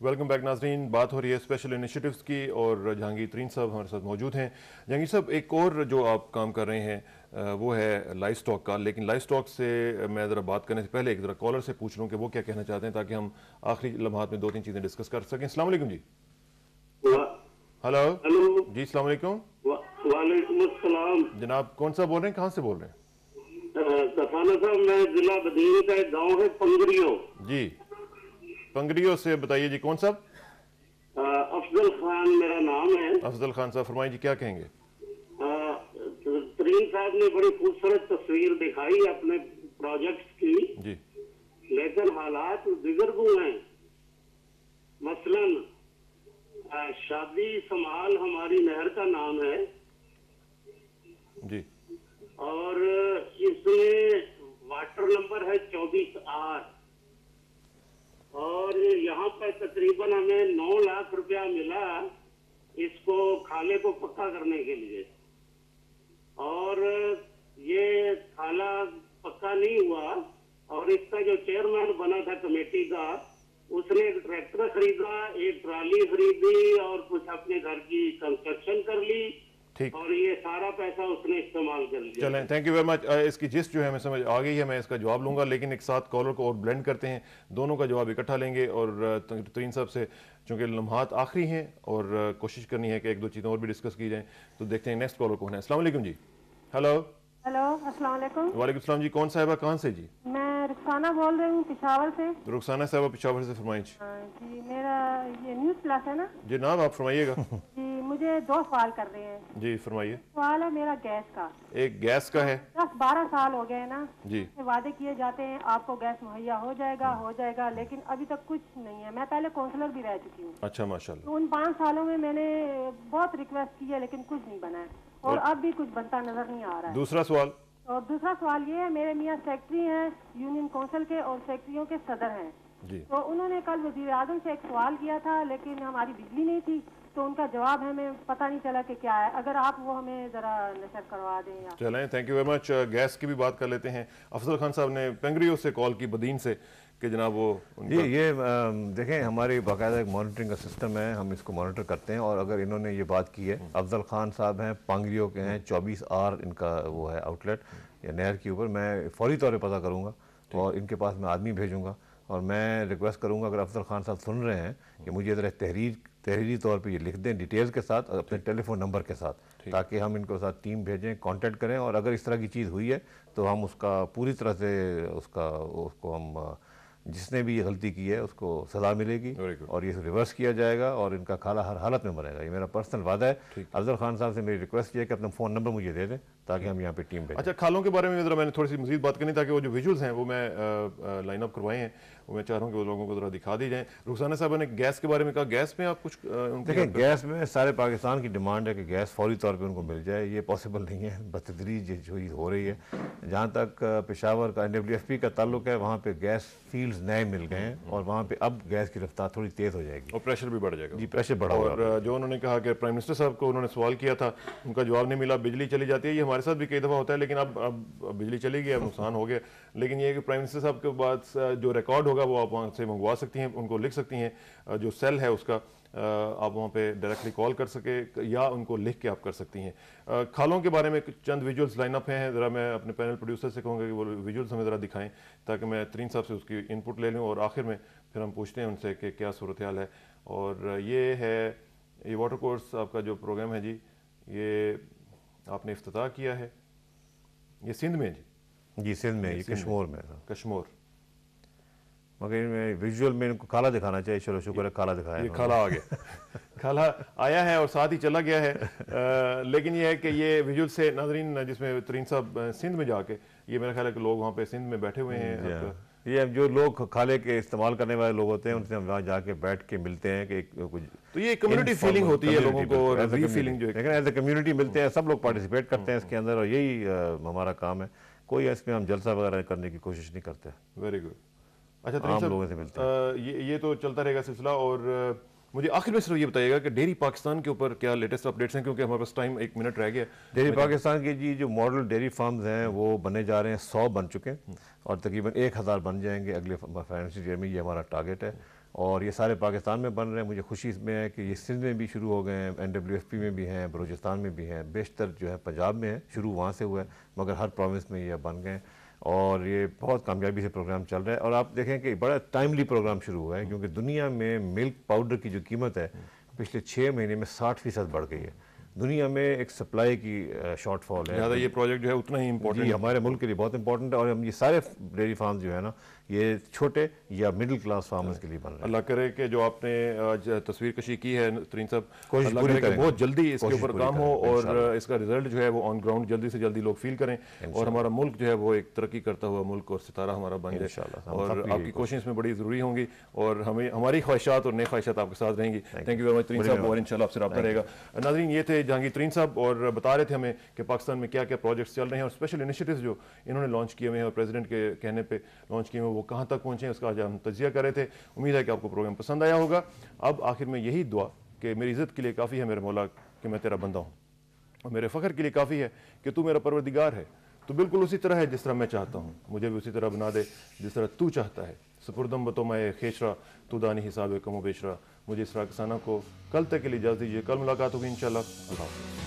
Welcome back ناظرین. بات ہو رہی ہے اسپیشل انیشیٹوز کی، اور جہانگیر ترین صاحب ہمارے ساتھ موجود ہیں. جہانگیر صاحب، ایک اور جو آپ کام کر رہے ہیں وہ ہے لائف سٹاک کا، لیکن لائف سٹاک سے میں ذرا بات کرنے سے پہلے ایک ذرا کالر سے پوچھ لوں کہ وہ کیا کہنا چاہتے ہیں، تاکہ ہم آخری لمحات میں 2-3 چیزیں ڈسکس کر سکیں. السلام علیکم جی. ہلو جی، السلام علیکم. وعلیکم السلام جناب کون سا بول رہے ہیں، کہاں سے بول رہے ہیں؟ کسانہ صاحب، میں ضلع بدین کا ایک گاؤں ہے پنگریو. جی پنگریو سے بتائیے جی. کون صاحب؟ افضل خان میرا نام ہے. افضل خان صاحب فرمائیں جی، کیا کہیں گے؟ ترین صاحب نے بڑی خوبصورت تصویر دکھائی اپنے پروجیکٹس کی جی، لیکن حالات بگڑ ہیں. مثلاً شادی سمال ہماری نہر کا نام ہے جی، اور اس میں واٹر نمبر ہے 24R، اور یہاں پر تقریباً ہمیں 9 لاکھ روپیہ ملا اس کو کھالے کو پکا کرنے کے لیے، اور یہ کھالا پکا نہیں ہوا. اور اس کا جو چیئرمین بنا تھا کمیٹی کا، اس نے ایک ٹریکٹر خریدا، ایک ٹرالی خریدی، اور کچھ اپنے گھر کی کنسٹرکشن کر لی، اور یہ سارا پیسہ اس نے استعمال کر لیا. چلیں تھینک یو ویری مچ. اس کی جسٹ جو ہے ہمیں سمجھ آ گئی ہے، میں اس کا جواب لوں گا، لیکن ایک ساتھ کالر کو اور بلینڈ کرتے ہیں، دونوں کا جواب اکٹھا لیں گے. اور ترین صاحب سے چونکہ لمحات آخری ہیں اور کوشش کرنی ہے کہ 1-2 چیزیں اور بھی ڈسکس کی جائیں، تو دیکھتے ہیں نیکسٹ کالر کون ہے. السلام علیکم جی. ہلو السلام علیکم. وعلیکم السلام جی. کون صاحبہ کہاں سے جی؟ میں رخسانہ بول رہی ہوں پشاور سے. رخسانہ صاحبہ پشاور سے فرمائیں جی. میرا یہ نیوز پلس ہے نا جی. نام آپ فرمائیے گا. جی مجھے 2 سوال کر رہے ہیں. جی فرمائیے. سوال ہے میرا گیس کا. ایک گیس کا ہے. 10-12 سال ہو گئے نا جی. وعدے کیے جاتے ہیں آپ کو گیس مہیا ہو جائے گا، لیکن ابھی تک کچھ نہیں ہے. میں پہلے کونسلر بھی رہ چکی ہوں. اچھا ماشاء اللہ. ان 5 سالوں میں نے بہت ریکویسٹ کی ہے لیکن کچھ نہیں بنا ہے، اور اب بھی کچھ بنتا نظر نہیں آ رہا ہے. دوسرا سوال. اور دوسرا سوال یہ ہے، میرے میاں سیکٹری ہیں یونین کونسل کے، اور سیکٹریوں کے صدر ہیں. جی. تو انہوں نے کل وزیر اعظم سے ایک سوال کیا تھا، لیکن ہماری بجلی نہیں تھی، تو ان کا جواب ہمیں پتہ نہیں چلا کہ کیا ہے. اگر آپ وہ ہمیں ذرا نشر کروا دیں. چلیں thank you very much. Gas کی بھی بات کر لیتے ہیں. افضل خان صاحب نے پنگریو سے کال کی بدین سے کہ جناب وہ جی یہ دیکھیں ہماری باقاعدہ ایک مانیٹرنگ کا سسٹم ہے، ہم اس کو مانیٹر کرتے ہیں. اور اگر انہوں نے یہ بات کی ہے، افضل خان صاحب ہیں پانگریو کے ہیں، 24R ان کا وہ ہے آؤٹ لیٹ یا نہر کے اوپر، میں فوری طور پہ پتہ کروں گا اور ان کے پاس میں آدمی بھیجوں گا. اور میں ریکویسٹ کروں گا اگر افضل خان صاحب سن رہے ہیں کہ مجھے ذرا تحریری طور پہ یہ لکھ دیں ڈیٹیلز کے ساتھ اور اپنے ٹیلی فون نمبر کے ساتھ، تاکہ ہم ان کو ساتھ ٹیم بھیجیں، کانٹیکٹ کریں. اور اگر اس طرح کی چیز ہوئی ہے تو ہم اس کا پوری طرح سے اس کو ہم جس نے بھی یہ غلطی کی ہے اس کو سزا ملے گی اور یہ ریورس کیا جائے گا اور ان کا کھالا ہر حالت میں مرے گا. یہ میرا پرسنل وعدہ ہے. افضل خان صاحب سے میری ریکویسٹ یہ ہے کہ اپنا فون نمبر مجھے دے دیں تاکہ ہم یہاں پہ ٹیم بھیجیں. اچھا کھالوں کے بارے میں ذرا میں نے تھوڑی سی مزید بات کرنی تاکہ وہ جو ویژولز ہیں وہ میں لائن اپ کروائے ہیں، وہ میں چاہ رہا ہوں کہ وہ لوگوں کو ذرا دکھا دی جائیں. رخسانہ صاحب نے گیس کے بارے میں کہا، گیس میں آپ کچھ دیکھیں گیس میں سارے پاکستان کی ڈیمانڈ ہے کہ گیس فوری طور پہ ان کو مل جائے. یہ پاسبل نہیں ہے، بتدریج جو ہو رہی ہے. جہاں تک پشاور کا NWFP کا تعلق ہے وہاں پہ گیس فیلڈز نئے مل گئے ہیں اور وہاں پہ اب گیس کی رفتار تھوڑی تیز ہو جائے گی اور پریشر بھی بڑھ جائے گا. جی پریشر بڑھا ہوا ہے. اور جو انہوں نے کہا کہ پرائم منسٹر صاحب کو انہوں نے سوال کیا تھا، ان کا جواب نہیں ملا، بجلی چلی جاتی ہے. یہ ہمارے ساتھ بھی کئی دفعہ ہوتا ہے، لیکن اب بجلی چلی گئی، اب نقصان ہو گیا. لیکن یہ کہ پرائم منسٹر صاحب کے بعد جو ریکارڈ ہوگا ہوگا وہ آپ وہاں سے منگوا سکتی ہیں, ان کو لکھ سکتی ہیں, جو سیل ہے اس کا آپ وہاں پہ ڈائریکٹلی کال کر سکے یا ان کو لکھ کے آپ کر سکتی ہیں. کھالوں کے بارے میں چند ویژولز لائن اپ ہیں, ذرا میں اپنے پینل پروڈیوسر سے کہوں گا کہ وہ ویژولز ہمیں ذرا دکھائیں تاکہ میں ترین صاحب سے اس کی ان پٹ لے لوں, اور آخر میں پھر ہم پوچھتے ہیں ان سے کہ کیا صورتحال ہے. اور یہ ہے یہ واٹر کورس آپ کا جو پروگرام ہے جی, یہ آپ نے افتتاح کیا ہے, یہ سندھ میں جی سندھ میں, یہ کشمور میں, کشمور. مگر میں ویژول میں ان کو کھالا دکھانا چاہیے. چلو شکر ہے کھالا دکھایا, یہ کھالا آ گیا, کھالا آیا ہے اور ساتھ ہی چلا گیا ہے. لیکن یہ ہے کہ یہ ویژول سے ناظرین, جس میں ترین صاحب سندھ میں جا کے, یہ میرا خیال ہے کہ لوگ وہاں پہ سندھ میں بیٹھے ہوئے ہیں, یہ جو لوگ کھالے کے استعمال کرنے والے لوگ ہوتے ہیں ان سے ہم وہاں جا کے بیٹھ کے ملتے ہیں کہ تو یہ کمیونٹی فیلنگ ہوتی ہے لوگوں کو, فیلنگ جو ہے, لیکن ایز اے کمیونٹی ملتے ہیں, سب لوگ پارٹیسپیٹ کرتے ہیں اس کے اندر, اور یہی ہمارا کام ہے. کوئی اس میں ہم جلسہ وغیرہ کرنے کی کوشش نہیں کرتے. Very good. اچھا عام لوگوں سے ملتے ہیں. یہ تو چلتا رہے گا سلسلہ. اور مجھے آخر میں صرف یہ بتائیے گا کہ ڈیری پاکستان کے اوپر کیا لیٹسٹ اپڈیٹس ہیں, کیونکہ ہمارے پاس ٹائم 1 منٹ رہ گیا. ڈیری پاکستان کے جی جو ماڈل ڈیری فارمز ہیں وہ بنے جا رہے ہیں, 100 بن چکے ہیں اور تقریباً 1000 بن جائیں گے اگلے فائنینشیل ایئر میں, یہ ہمارا ٹارگیٹ ہے. اور یہ سارے پاکستان میں بن رہے ہیں. مجھے خوشی اس میں ہے کہ یہ سندھ میں بھی شروع ہو گئے ہیں, NWFP میں بھی ہیں, بلوچستان میں بھی ہیں, بیشتر جو ہے پنجاب میں ہے, شروع وہاں سے ہوا ہے, مگر ہر پروونس میں یہ بن گئے ہیں. اور یہ بہت کامیابی سے پروگرام چل رہا ہے. اور آپ دیکھیں کہ بڑا ٹائملی پروگرام شروع ہوا ہے, کیونکہ دنیا میں ملک پاؤڈر کی جو قیمت ہے پچھلے 6 مہینے میں 60% بڑھ گئی ہے. دنیا میں ایک سپلائی کی شارٹ فال ہے, لہٰذا یہ پروجیکٹ جو ہے اتنا ہی امپورٹنٹ جی ہمارے ملک کے لیے بہت امپورٹنٹ ہے. اور ہم یہ سارے ڈیری فارمز جو ہے نا یہ چھوٹے یا مڈل کلاس فارمرز کے لیے بن رہے ہیں. اللہ کرے کہ جو آپ نے آج تصویر کشی کی ہے ترین صاحب, کوشش اللہ پوری کرے کہ کریں, بہت جلدی اس کے اوپر کام ہو اور انشاءاللہ. اس کا رزلٹ جو ہے وہ آن گراؤنڈ جلدی سے جلدی لوگ فیل کریں اور ہمارا ملک جو ہے وہ ایک ترقی کرتا ہوا ملک اور ستارہ ہمارا بن جائے. اور آپ کی کوششیں اس میں بڑی ضروری ہوں گی اور ہماری خواہشات اور نئی خواہشات آپ کے ساتھ رہیں گی. تھینک یو ویری مچ ترین صاحب, اور انشاءاللہ آپ سے رابطہ رہے گا. ناظرین یہ تھے جہانگیر ترین صاحب, اور بتا رہے تھے ہمیں کہ پاکستان میں کیا کیا پروجیکٹس چل رہے ہیں اور اسپیشل انیشیٹوز جو انہوں نے لانچ کیے ہوئے ہیں اور پریزیڈنٹ کے کہنے پہ لانچ کیے ہوئے وہ کہاں تک پہنچے ہیں, اس کا آج ہم تجزیہ کر رہے تھے. امید ہے کہ آپ کو پروگرام پسند آیا ہوگا. اب آخر میں یہی دعا کہ میری عزت کے لیے کافی ہے میرے مولا کہ میں تیرا بندہ ہوں, اور میرے فخر کے لیے کافی ہے کہ تو میرا پروردگار ہے. تو بالکل اسی طرح ہے جس طرح میں چاہتا ہوں, مجھے بھی اسی طرح بنا دے جس طرح تو چاہتا ہے. سپردم بتو میں خیشرا تو دانی حساب کم و بیشرا. مجھے اسرا کسانہ کو کل تک کے لیے اجازت دیجیے, کل ملاقات ہوگی انشاءاللہ. اللہ حافظ.